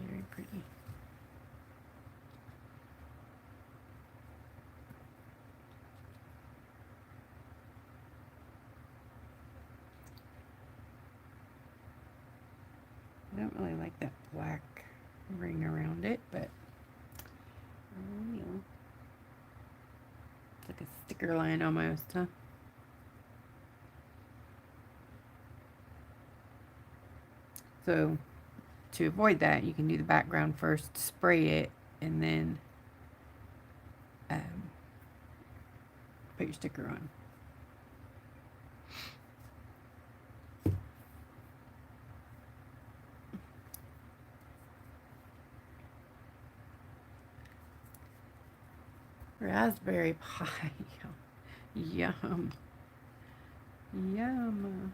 Very pretty. I don't really like that black ring around it, but it's like a sticker line almost, huh? So to avoid that, you can do the background first, spray it, and then Put your sticker on. Raspberry pie. Yum. Yum.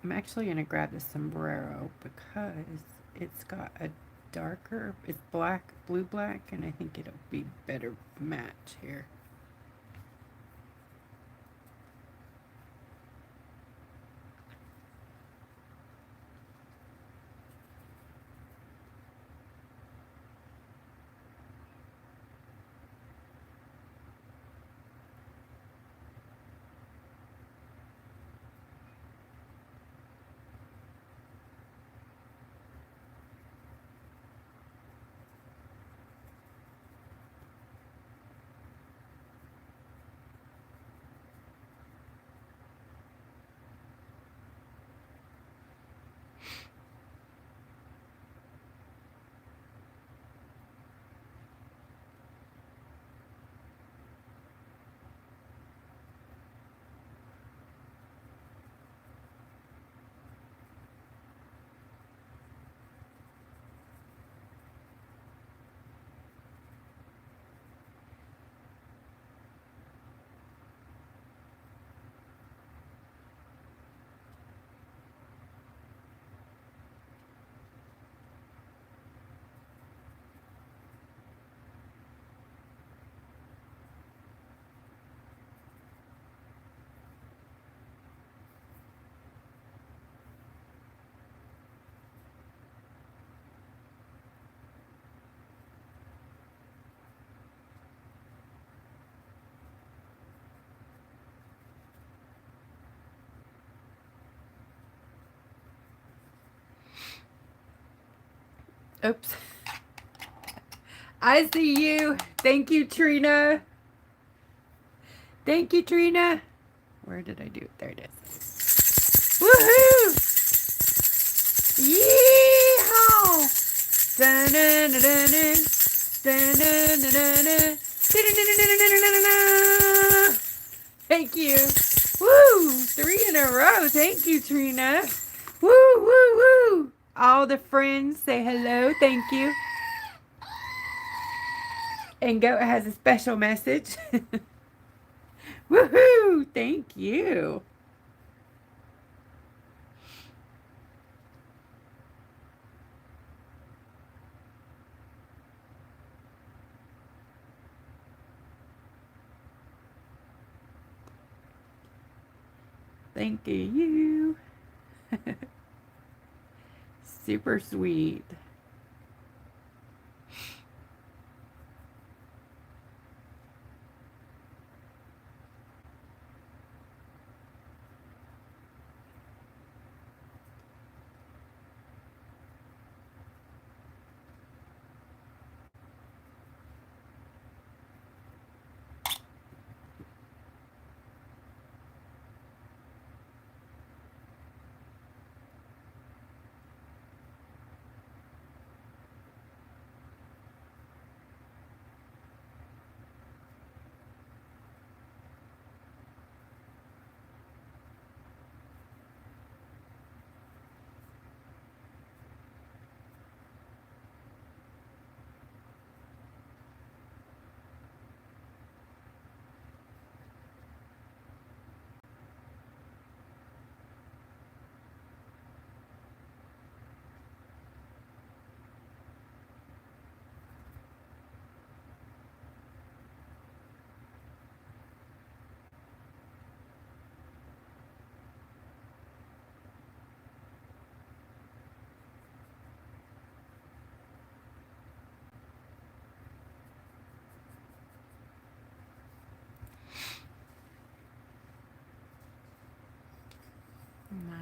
I'm actually going to grab the sombrero because it's got a darker, it's black, blue black, and I think it'll be better match here. Oops. I see you. Thank you, Trina. Thank you, Trina. Where did I do it? There it is. Woohoo! Yeehaw! Da-na-na-na-na. Da-na-na-na-na. Da-na-na-na-na-na-na-na. Thank you. Woo! 3 in a row. Thank you, Trina. Woo, woo, woo. All the friends say hello. Thank you. And Goat has a special message. Woohoo! Thank you. Thank you. Super sweet.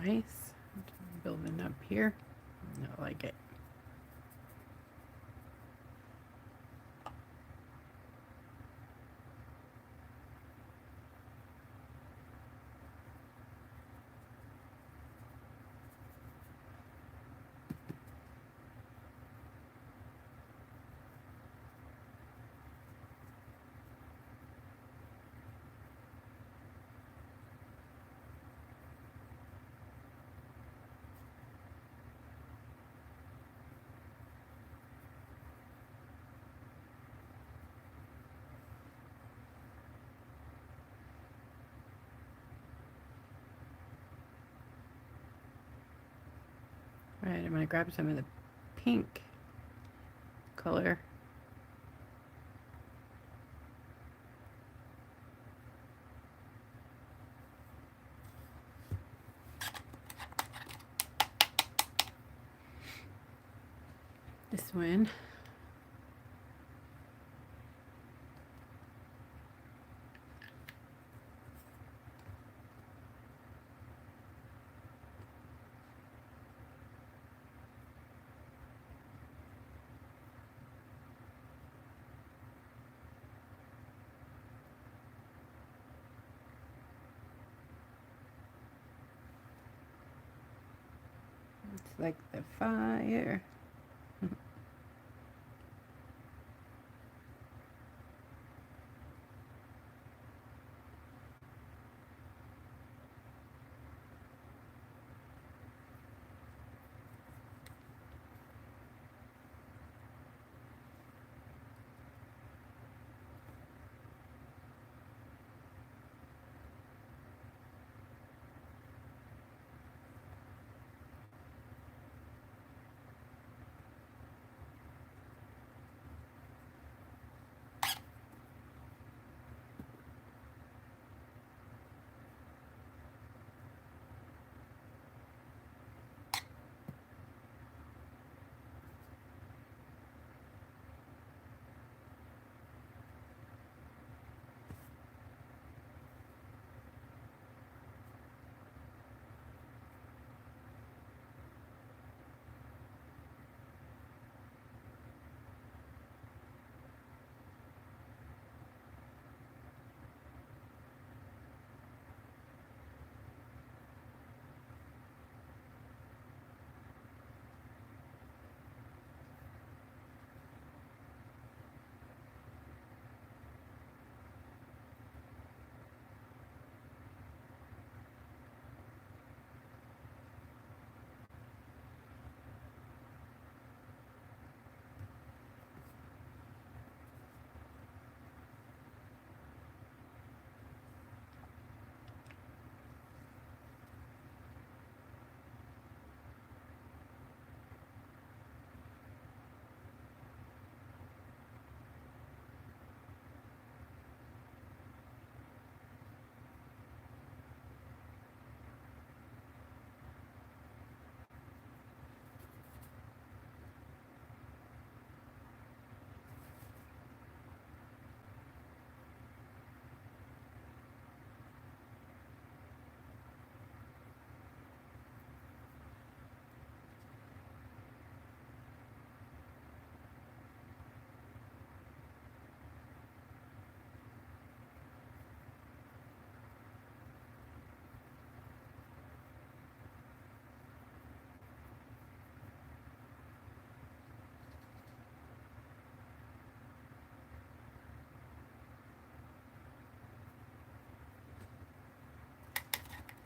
Nice. here. I like it. All right, I'm going to grab some of the pink color. This one. It's like the fire.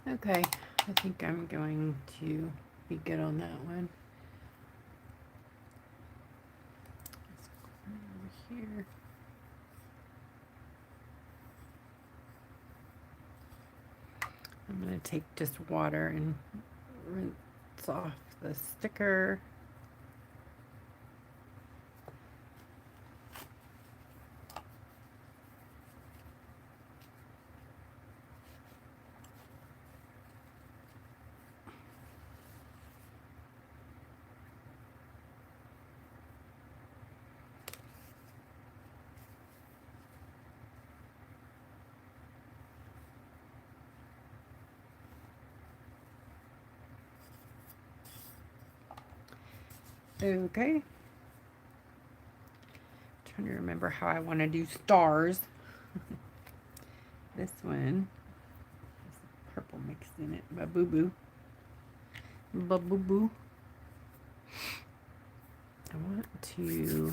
Okay, I think I'm going to be good on that one. Let's go over here. I'm going to take just water and rinse off the sticker. Okay. Trying to remember how I want to do stars. This one has purple mixed in it. Ba-boo-boo. Ba-boo-boo. I want to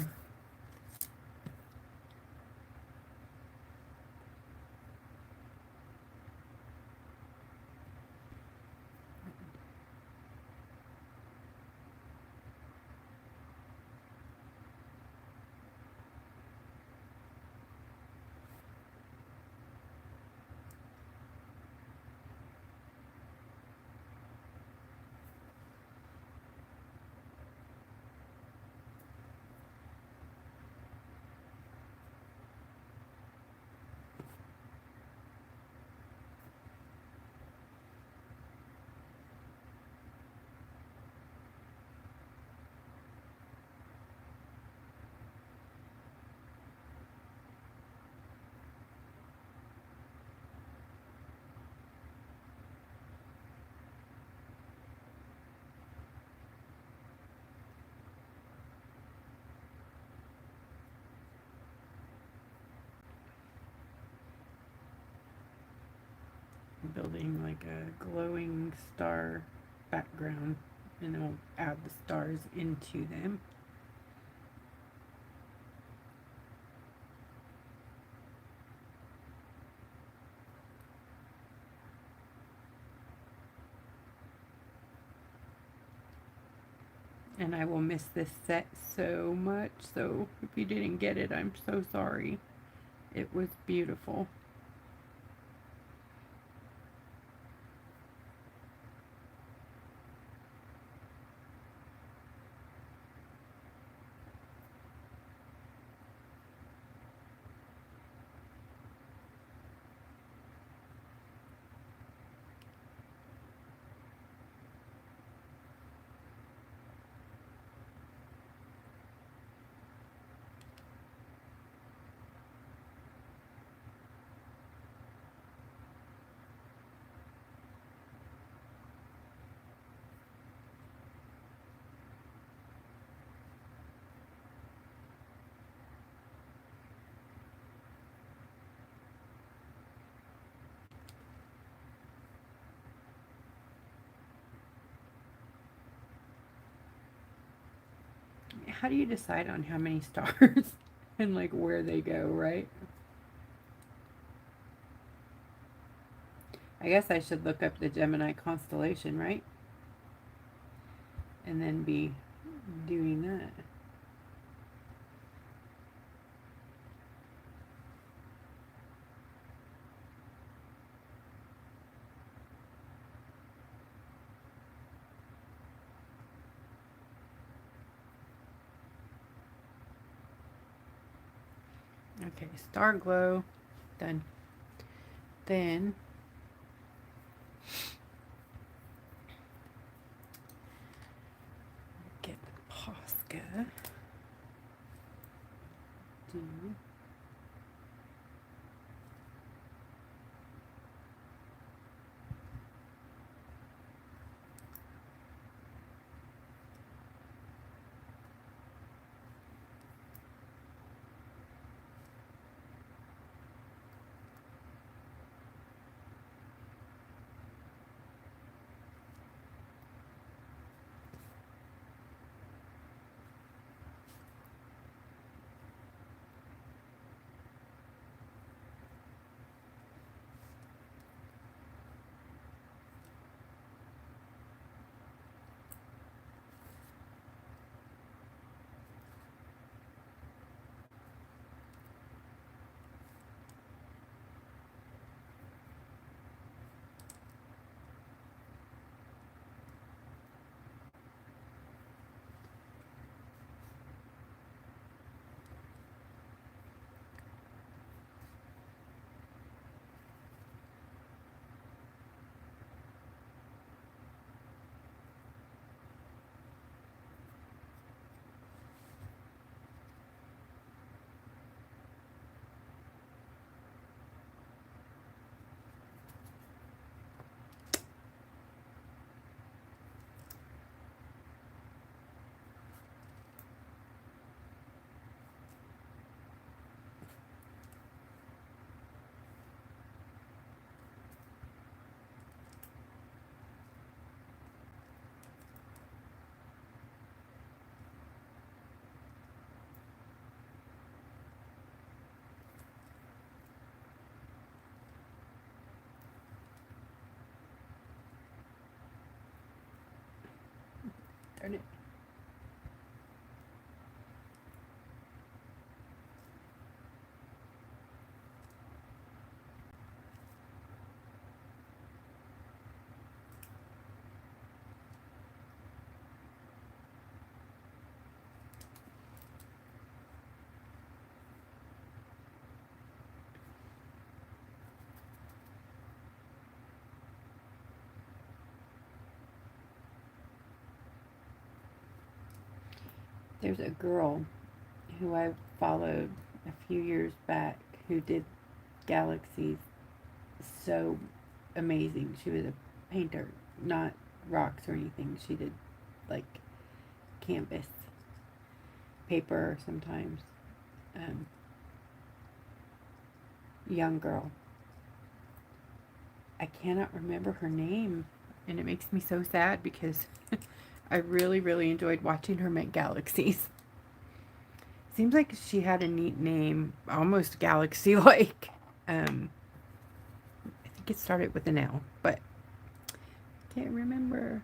building like a glowing star background, and I'll add the stars into them. And I will miss this set so much, so if you didn't get it, I'm so sorry. It was beautiful. How do you decide on how many stars and like where they go, right? I guess I should look up the Gemini constellation, right? And then be doing that. Okay, star glow, done. Then get the Posca. Do Turn it. There's a girl who I followed a few years back who did galaxies so amazing. She was a painter, not rocks or anything. She did like canvas, paper sometimes. Young girl. I cannot remember her name, and it makes me so sad because I really, really enjoyed watching her make galaxies. Seems like she had a neat name, almost galaxy-like. I think it started with an L, but can't remember.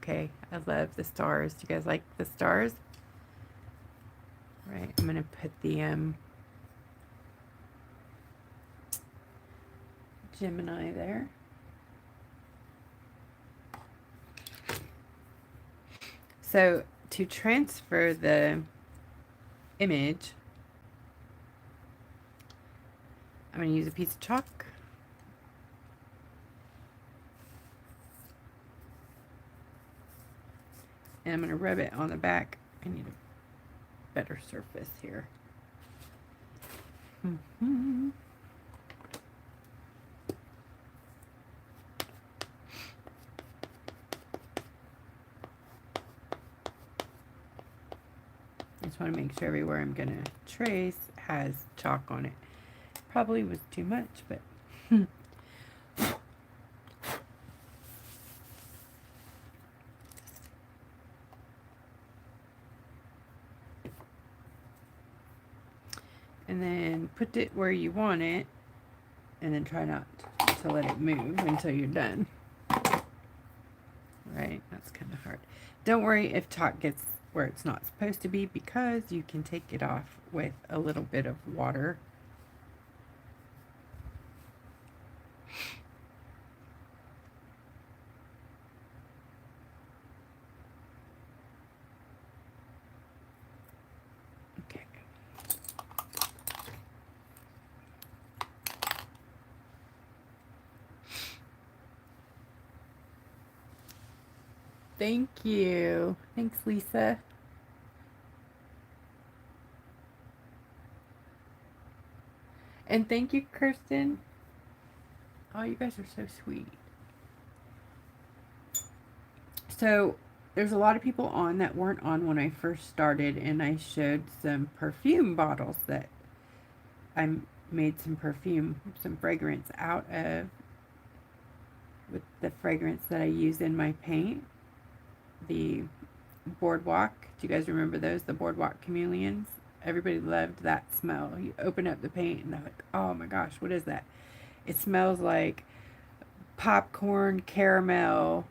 Okay, I love the stars. Do you guys like the stars? Right, I'm gonna put the Gemini there. So to transfer the image, I'm going to use a piece of chalk. And I'm going to rub it on the back. I need a better surface here. I just want to make sure everywhere I'm going to trace has chalk on it. Probably was too much, but and then put it where you want it, and then try not to let it move until you're done. Right? That's kind of hard. Don't worry if chalk gets where it's not supposed to be, because you can take it off with a little bit of water. Okay. Thank you. Thanks, Lisa. And thank you, Kirsten. Oh, you guys are so sweet. So, there's a lot of people on that weren't on when I first started, and I showed some perfume bottles that I made some perfume, some fragrance out of, with the fragrance that I use in my paint. The Boardwalk. Do you guys remember those? The Boardwalk Chameleons? Everybody loved that smell. You open up the paint and they're like, oh my gosh, what is that? It smells like popcorn, caramel,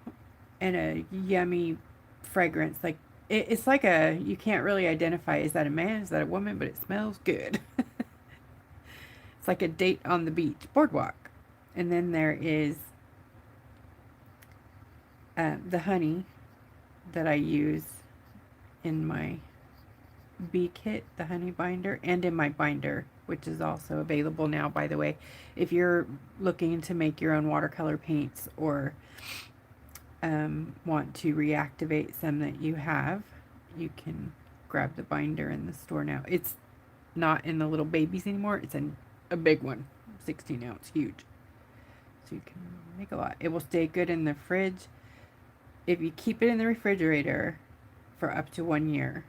and a yummy fragrance. Like it's like a, you can't really identify, is that a man, is that a woman, but it smells good. It's like a date on the beach. Boardwalk. And then there is the honey that I use in my bee kit, the honey binder, and in my binder, which is also available now, by the way. If you're looking to make your own watercolor paints, or want to reactivate some that you have, you can grab the binder in the store now. It's not in the little babies anymore. It's in a big one, 16 ounce, huge. So you can make a lot. It will stay good in the fridge. If you keep it in the refrigerator for up to 1 year,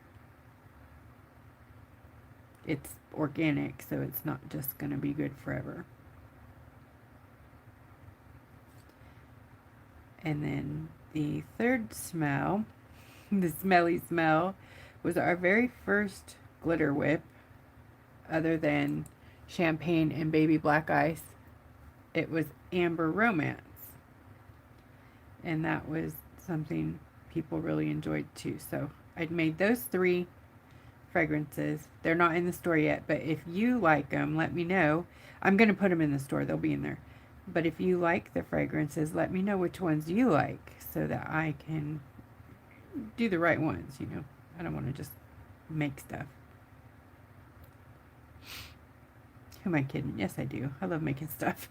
it's organic, so it's not just going to be good forever. And then the third smell, the smelly smell, was our very first glitter whip, other than champagne and baby black ice. It was Amber Romance. And that was something people really enjoyed too. So I'd made those 3 fragrances. They're not in the store yet, but if you like them, let me know. I'm going to put them in the store. They'll be in there. But if you like the fragrances, let me know which ones you like so that I can do the right ones, you know. I don't want to just make stuff. Who am I kidding? Yes, I do. I love making stuff.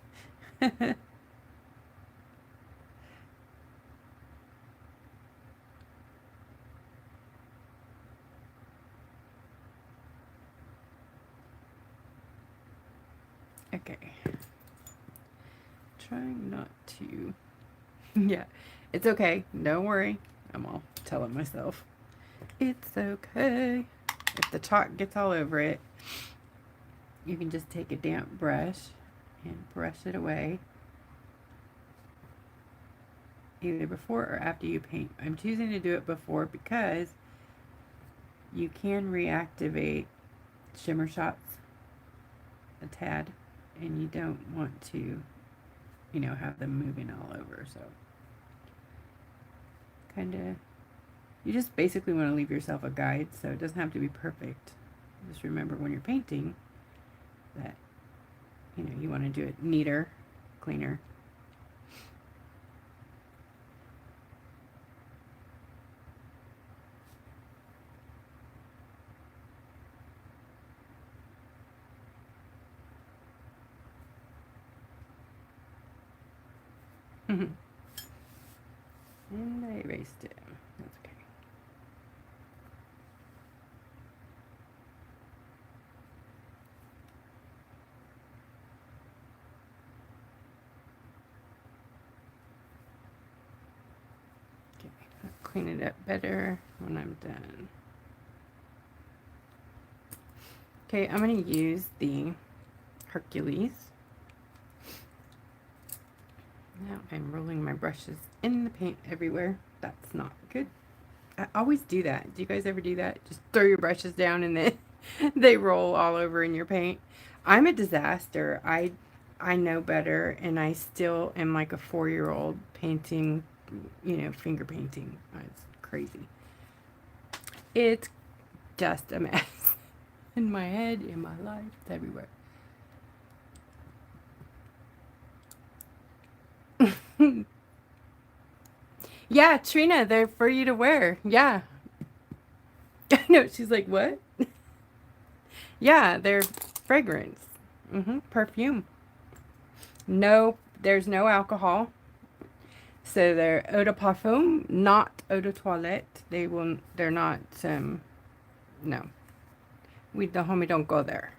Okay. Trying not to. Yeah, it's okay. Don't worry. I'm all telling myself. It's okay. If the chalk gets all over it, you can just take a damp brush and brush it away. Either before or after you paint. I'm choosing to do it before because you can reactivate shimmer shots a tad, and you don't want to, you know, have them moving all over. So kind of, you just basically want to leave yourself a guide, so it doesn't have to be perfect. Just remember when you're painting that, you know, you want to do it neater, cleaner. And I erased it. That's okay. Okay, I'll clean it up better when I'm done. Okay, I'm going to use the Hercules. Now I'm rolling my brushes in the paint everywhere. That's not good. I always do that. Do you guys ever do that? Just throw your brushes down and then they roll all over in your paint. I'm a disaster. I know better, and I still am like a 4-year-old painting, you know, finger painting. It's crazy. It's just a mess in my head, in my life, it's everywhere. Yeah, Trina, they're for you to wear. Yeah. No, she's like, what? Yeah, they're fragrance. Perfume. No, there's no alcohol. So they're eau de parfum, not eau de toilette. They're not, no. The homie don't go there.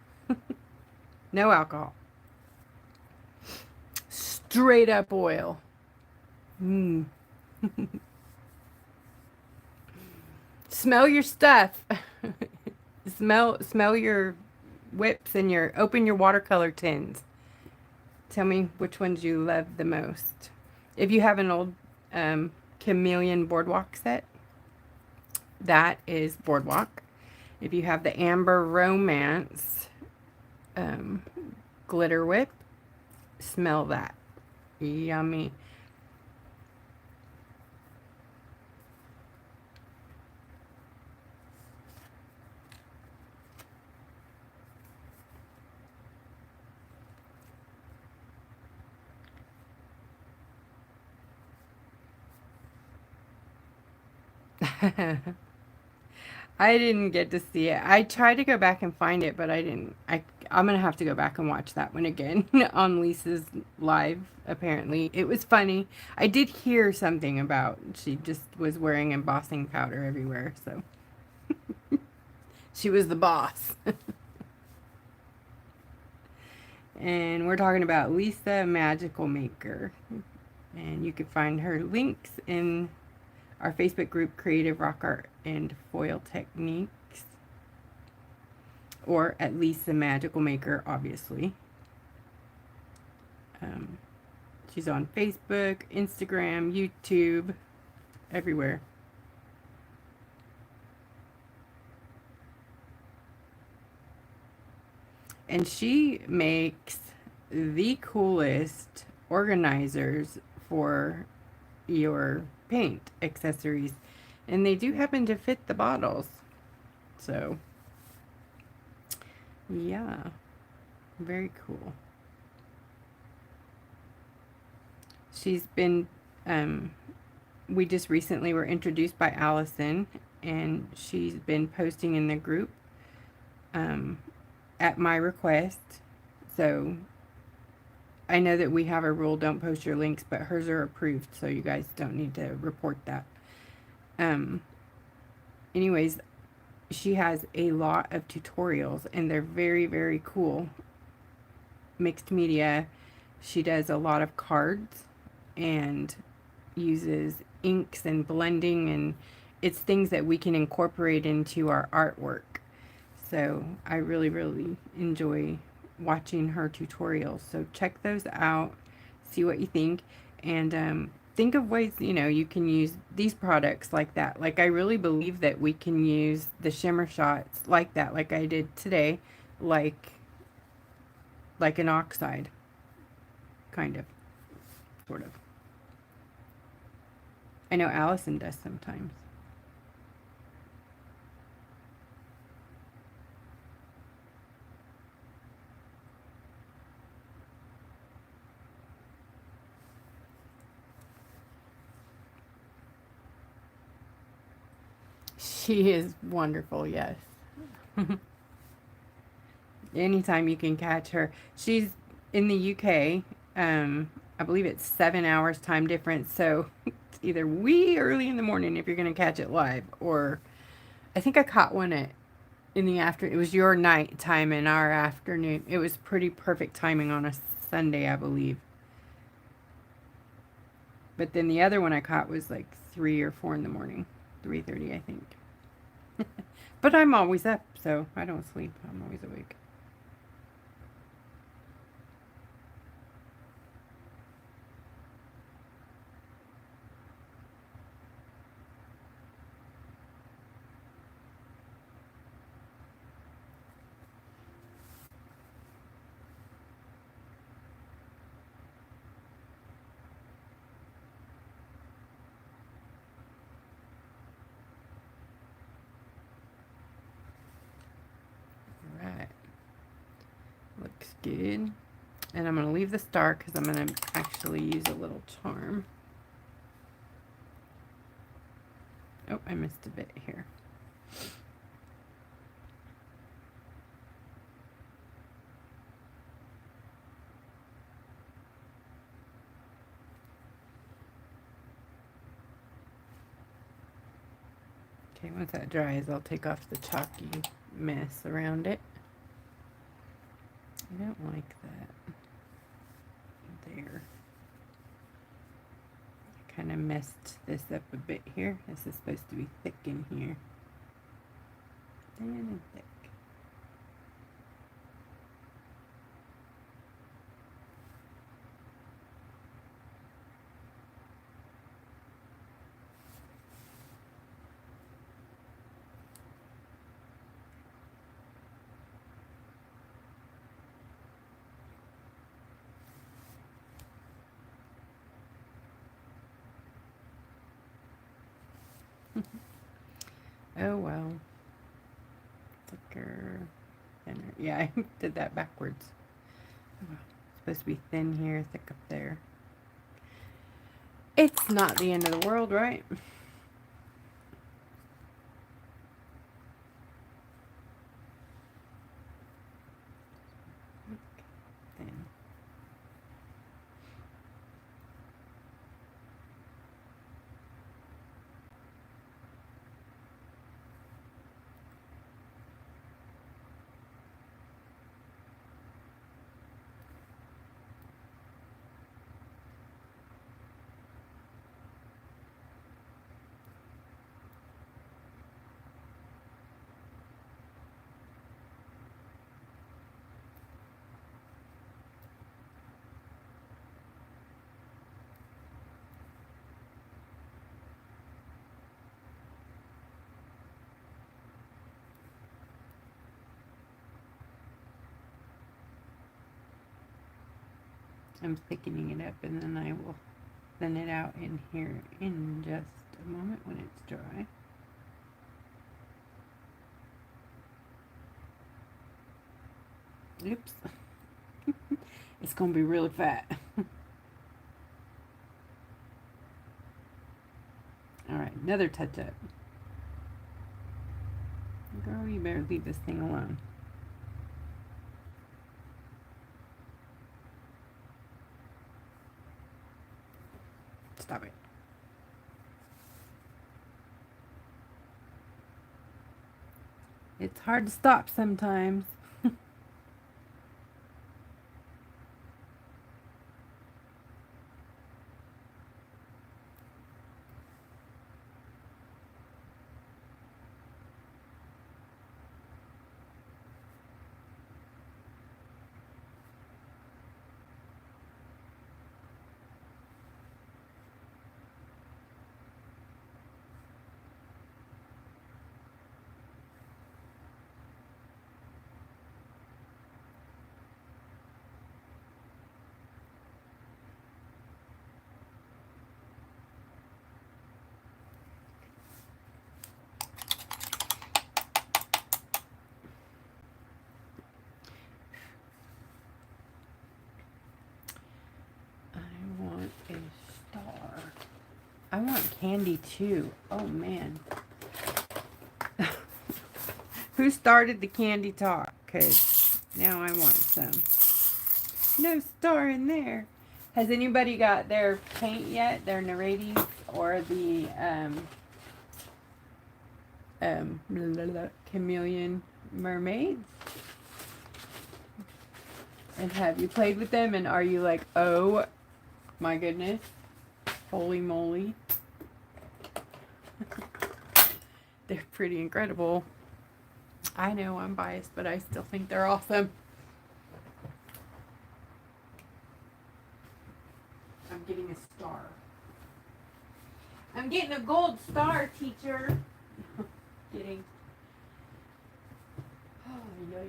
No alcohol. Straight up oil. Mm. Smell your stuff. Smell your whips and open your watercolor tins. Tell me which ones you love the most. If you have an old Chameleon Boardwalk set, that is Boardwalk. If you have the Amber Romance glitter whip, smell that. Yummy. I didn't get to see it. I tried to go back and find it, but I didn't. I'm going to have to go back and watch that one again on Lisa's live, apparently. It was funny. I did hear something about she just was wearing embossing powder everywhere, so she was the boss. And we're talking about Lisa Magical Maker. And you can find her links in our Facebook group, Creative Rock Art and Foil Techniques, or at Lisa Magical Maker, obviously. She's on Facebook, Instagram, YouTube, everywhere. And she makes the coolest organizers for your paint accessories. And they do happen to fit the bottles. So, yeah, very cool. She's been, we just recently were introduced by Allison, and she's been posting in the group at my request. So I know that we have a rule, don't post your links, but hers are approved, so you guys don't need to report that. Anyways, she has a lot of tutorials, and they're very, very cool. Mixed media. She does a lot of cards and uses inks and blending, and it's things that we can incorporate into our artwork. So I really, really enjoy watching her tutorials. So check those out, see what you think, and think of ways, you know, you can use these products like that. Like I really believe that we can use the shimmer shots like that, like I did today, like an oxide, kind of, sort of. I know Allison does sometimes. She is wonderful, yes. Anytime you can catch her. She's in the UK. I believe it's 7 hours time difference, so it's either wee early in the morning if you're going to catch it live, or I think I caught one at in the afternoon. It was your night time and our afternoon. It was pretty perfect timing on a Sunday, I believe. But then the other one I caught was like 3 or 4 in the morning. 3:30, I think. But I'm always up, so I don't sleep. I'm always awake. Right. Looks good. And I'm going to leave the star because I'm going to actually use a little charm. Oh, I missed a bit here. Okay, once that dries, I'll take off the chalky mess around it. I don't like that. There. I kind of messed this up a bit here. This is supposed to be thick in here. Thin and thick. Oh well. Thicker, thinner. Yeah, I did that backwards. Oh, well. It's supposed to be thin here, thick up there. It's not the end of the world, right? Thin. I'm thickening it up, and then I will thin it out in here in just a moment when it's dry. Oops. It's going to be really fat. Alright, another touch up. Girl, you better leave this thing alone. Stop it. It's hard to stop sometimes. I want a star. I want candy too. Oh man. Who started the candy talk? Because now I want some. No star in there. Has anybody got their paint yet? Their narratives or the chameleon mermaids? And have you played with them? And are you like, oh my goodness, holy moly? They're pretty incredible. I know I'm biased, but I still think they're awesome. I'm getting a star. I'm getting a gold star, teacher. Kidding. Ay, ay,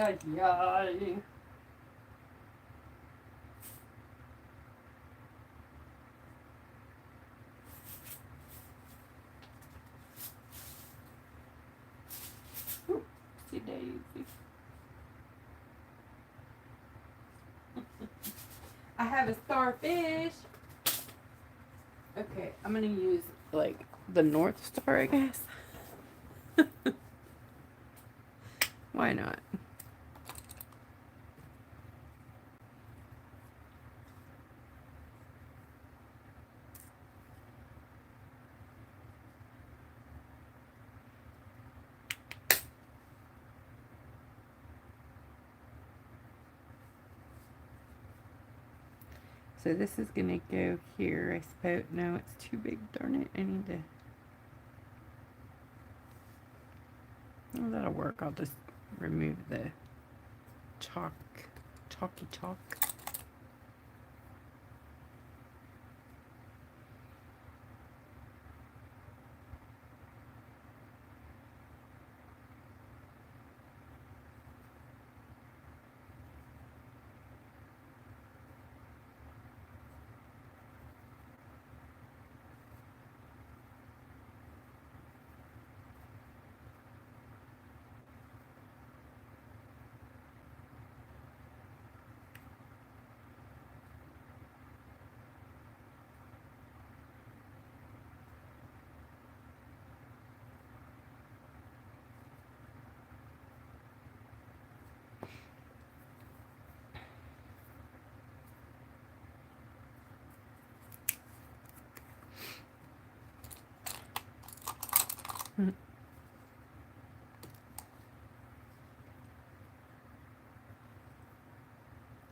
ay, ay. Oopsie daisy. I have a starfish. Okay, I'm gonna use like the North Star, I guess. Why not? So this is gonna go here, I suppose. No, it's too big, darn it. I need to... Oh, that'll work. I'll just remove the chalky chalk.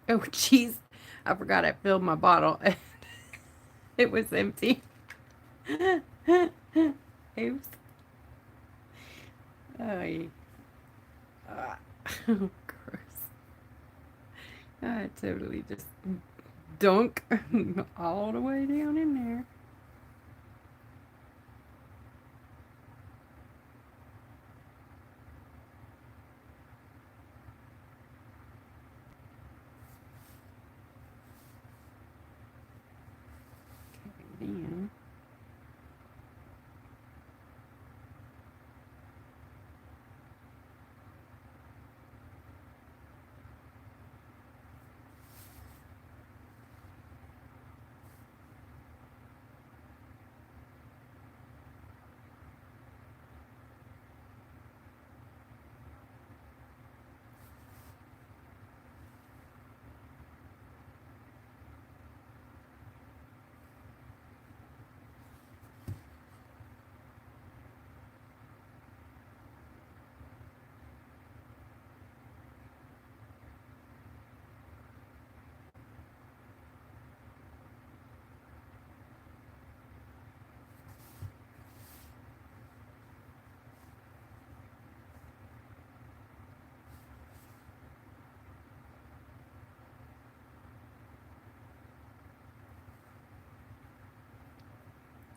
Oh, jeez. I forgot I filled my bottle. It was empty. Oops. Oh, gross. I totally just dunk all the way down in there. Then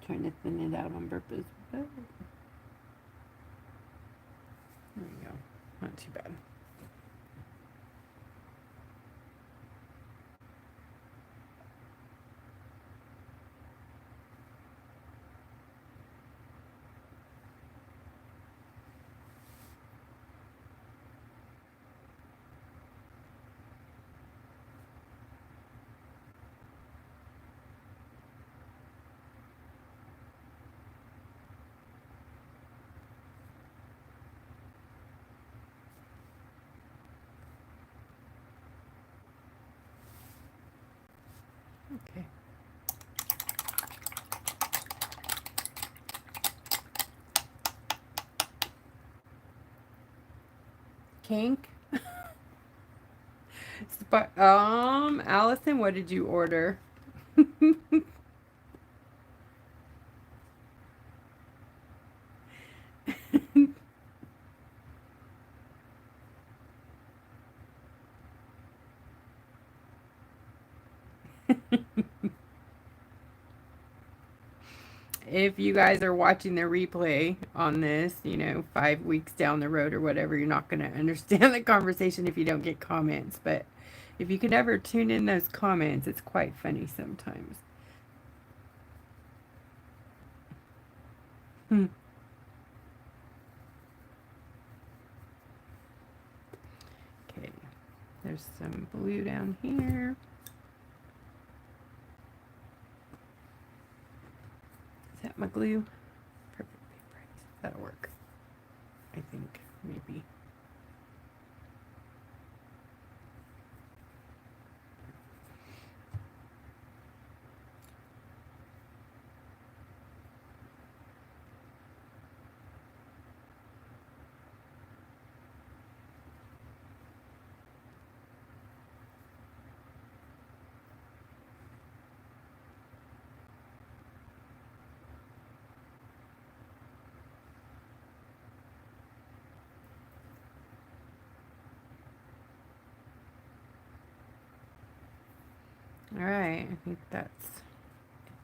Trying to thin it out on purpose. But there we go. Not too bad. Okay. Kink. Allison, what did you order? If you guys are watching the replay on this, 5 weeks down the road or whatever, you're not going to understand the conversation if you don't get comments. But if you could ever tune in those comments, it's quite funny sometimes. Okay, there's some blue down here. Is that my glue? Perfect paper. That'll work. I think, maybe. All right, I think that's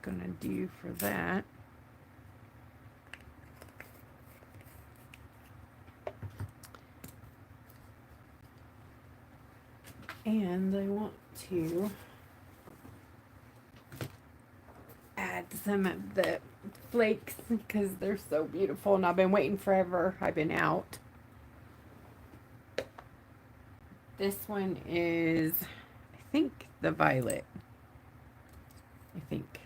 gonna do for that. And I want to add some of the flakes because they're so beautiful and I've been waiting forever. I've been out. This one is, I think, the violet. I think.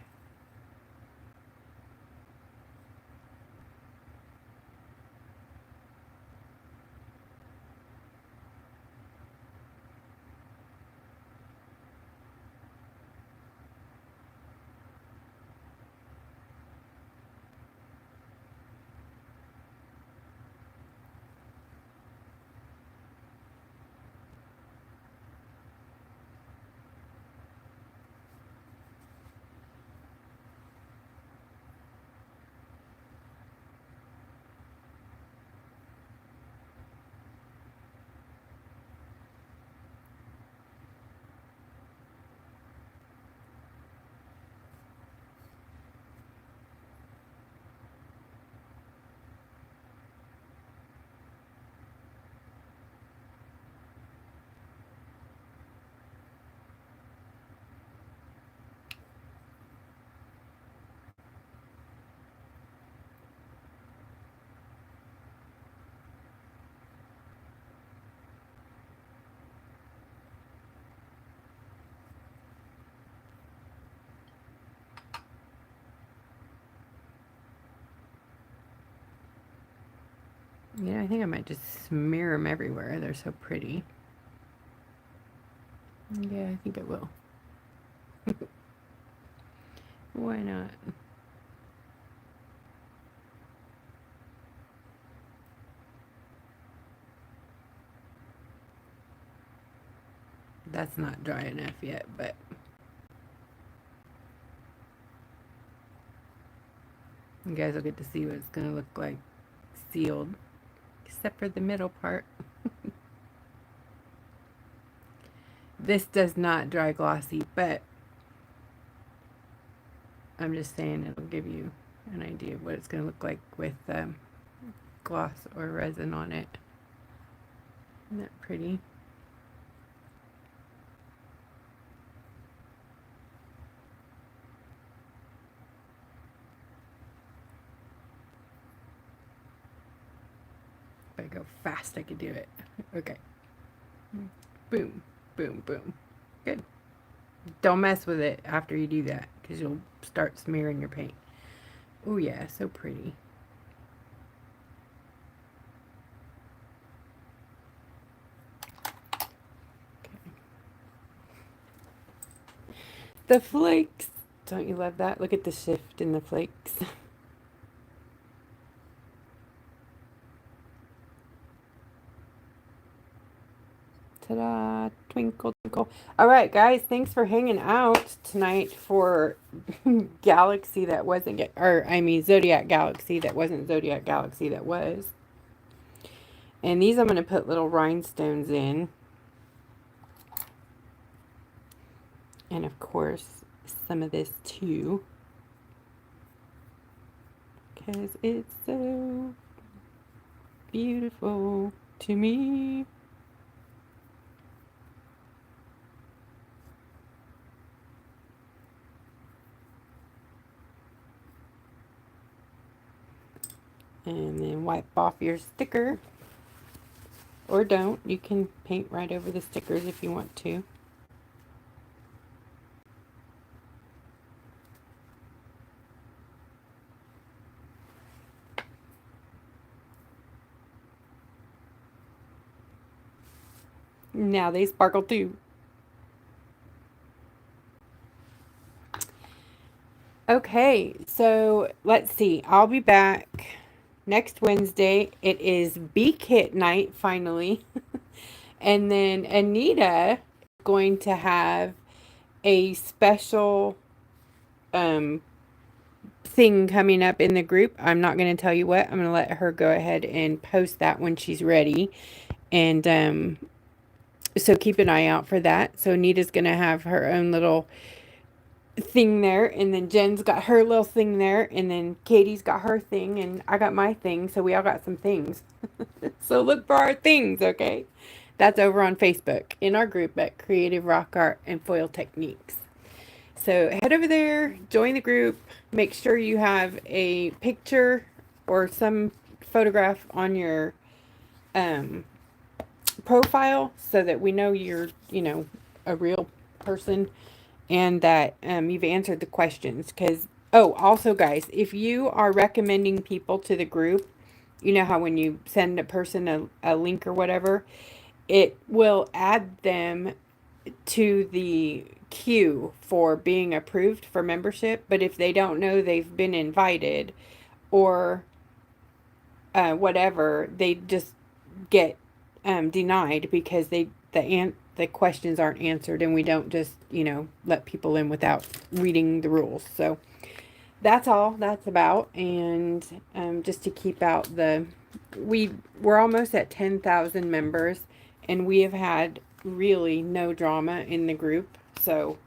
Yeah, I think I might just smear them everywhere. They're so pretty. Yeah, I think I will. Why not? That's not dry enough yet, but you guys will get to see what it's going to look like sealed, except for the middle part. This does not dry glossy, but I'm just saying it'll give you an idea of what it's going to look like with gloss or resin on it. Isn't that pretty? If I go fast, I could do it. Okay. Boom, boom, boom. Good. Don't mess with it after you do that, because you'll start smearing your paint. Oh yeah, so pretty. The flakes. Don't you love that? Look at the shift in the flakes. Ta-da! Twinkle, twinkle. All right, guys. Thanks for hanging out tonight for Galaxy that wasn't, or I mean Zodiac Galaxy that wasn't Zodiac Galaxy that was. And these I'm going to put little rhinestones in. And of course, some of this too. Because it's so beautiful to me. And then wipe off your sticker. Or don't. You can paint right over the stickers if you want to. Now they sparkle too. Okay, so let's see. I'll be back next Wednesday. It is Bee Kit night, finally. And then Anita is going to have a special thing coming up in the group. I'm not going to tell you what. I'm going to let her go ahead and post that when she's ready. And so keep an eye out for that. So Anita's going to have her own little thing there, and then Jen's got her little thing there, and then Katie's got her thing, and I got my thing, so we all got some things. So look for our things, okay? That's over on Facebook in our group at Creative Rock Art and Foil Techniques. So head over there, join the group, make sure you have a picture or some photograph on your profile so that we know you're, a real person, and that you've answered the questions. Because, also guys, if you are recommending people to the group, you know how when you send a person a link or whatever, it will add them to the queue for being approved for membership. But if they don't know they've been invited or whatever, they just get denied because the questions aren't answered, and we don't just let people in without reading the rules. So that's all that's about. And just to keep out we're almost at 10,000 members, and we have had really no drama in the group. So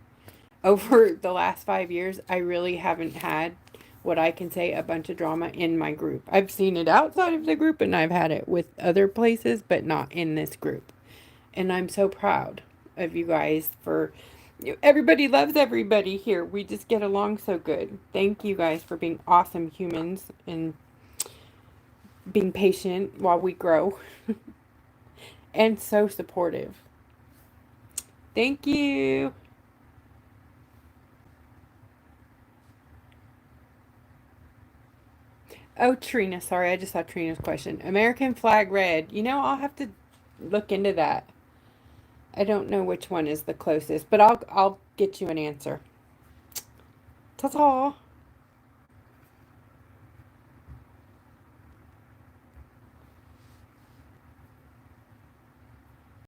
over the last 5 years, I really haven't had what I can say a bunch of drama in my group. I've seen it outside of the group, and I've had it with other places, but not in this group. And I'm so proud of you guys for everybody loves everybody here. We just get along so good. Thank you guys for being awesome humans and being patient while we grow and so supportive. Thank you. Oh, Trina, sorry, I just saw Trina's question. American flag red. I'll have to look into that. I don't know which one is the closest, but I'll get you an answer. Ta-ta.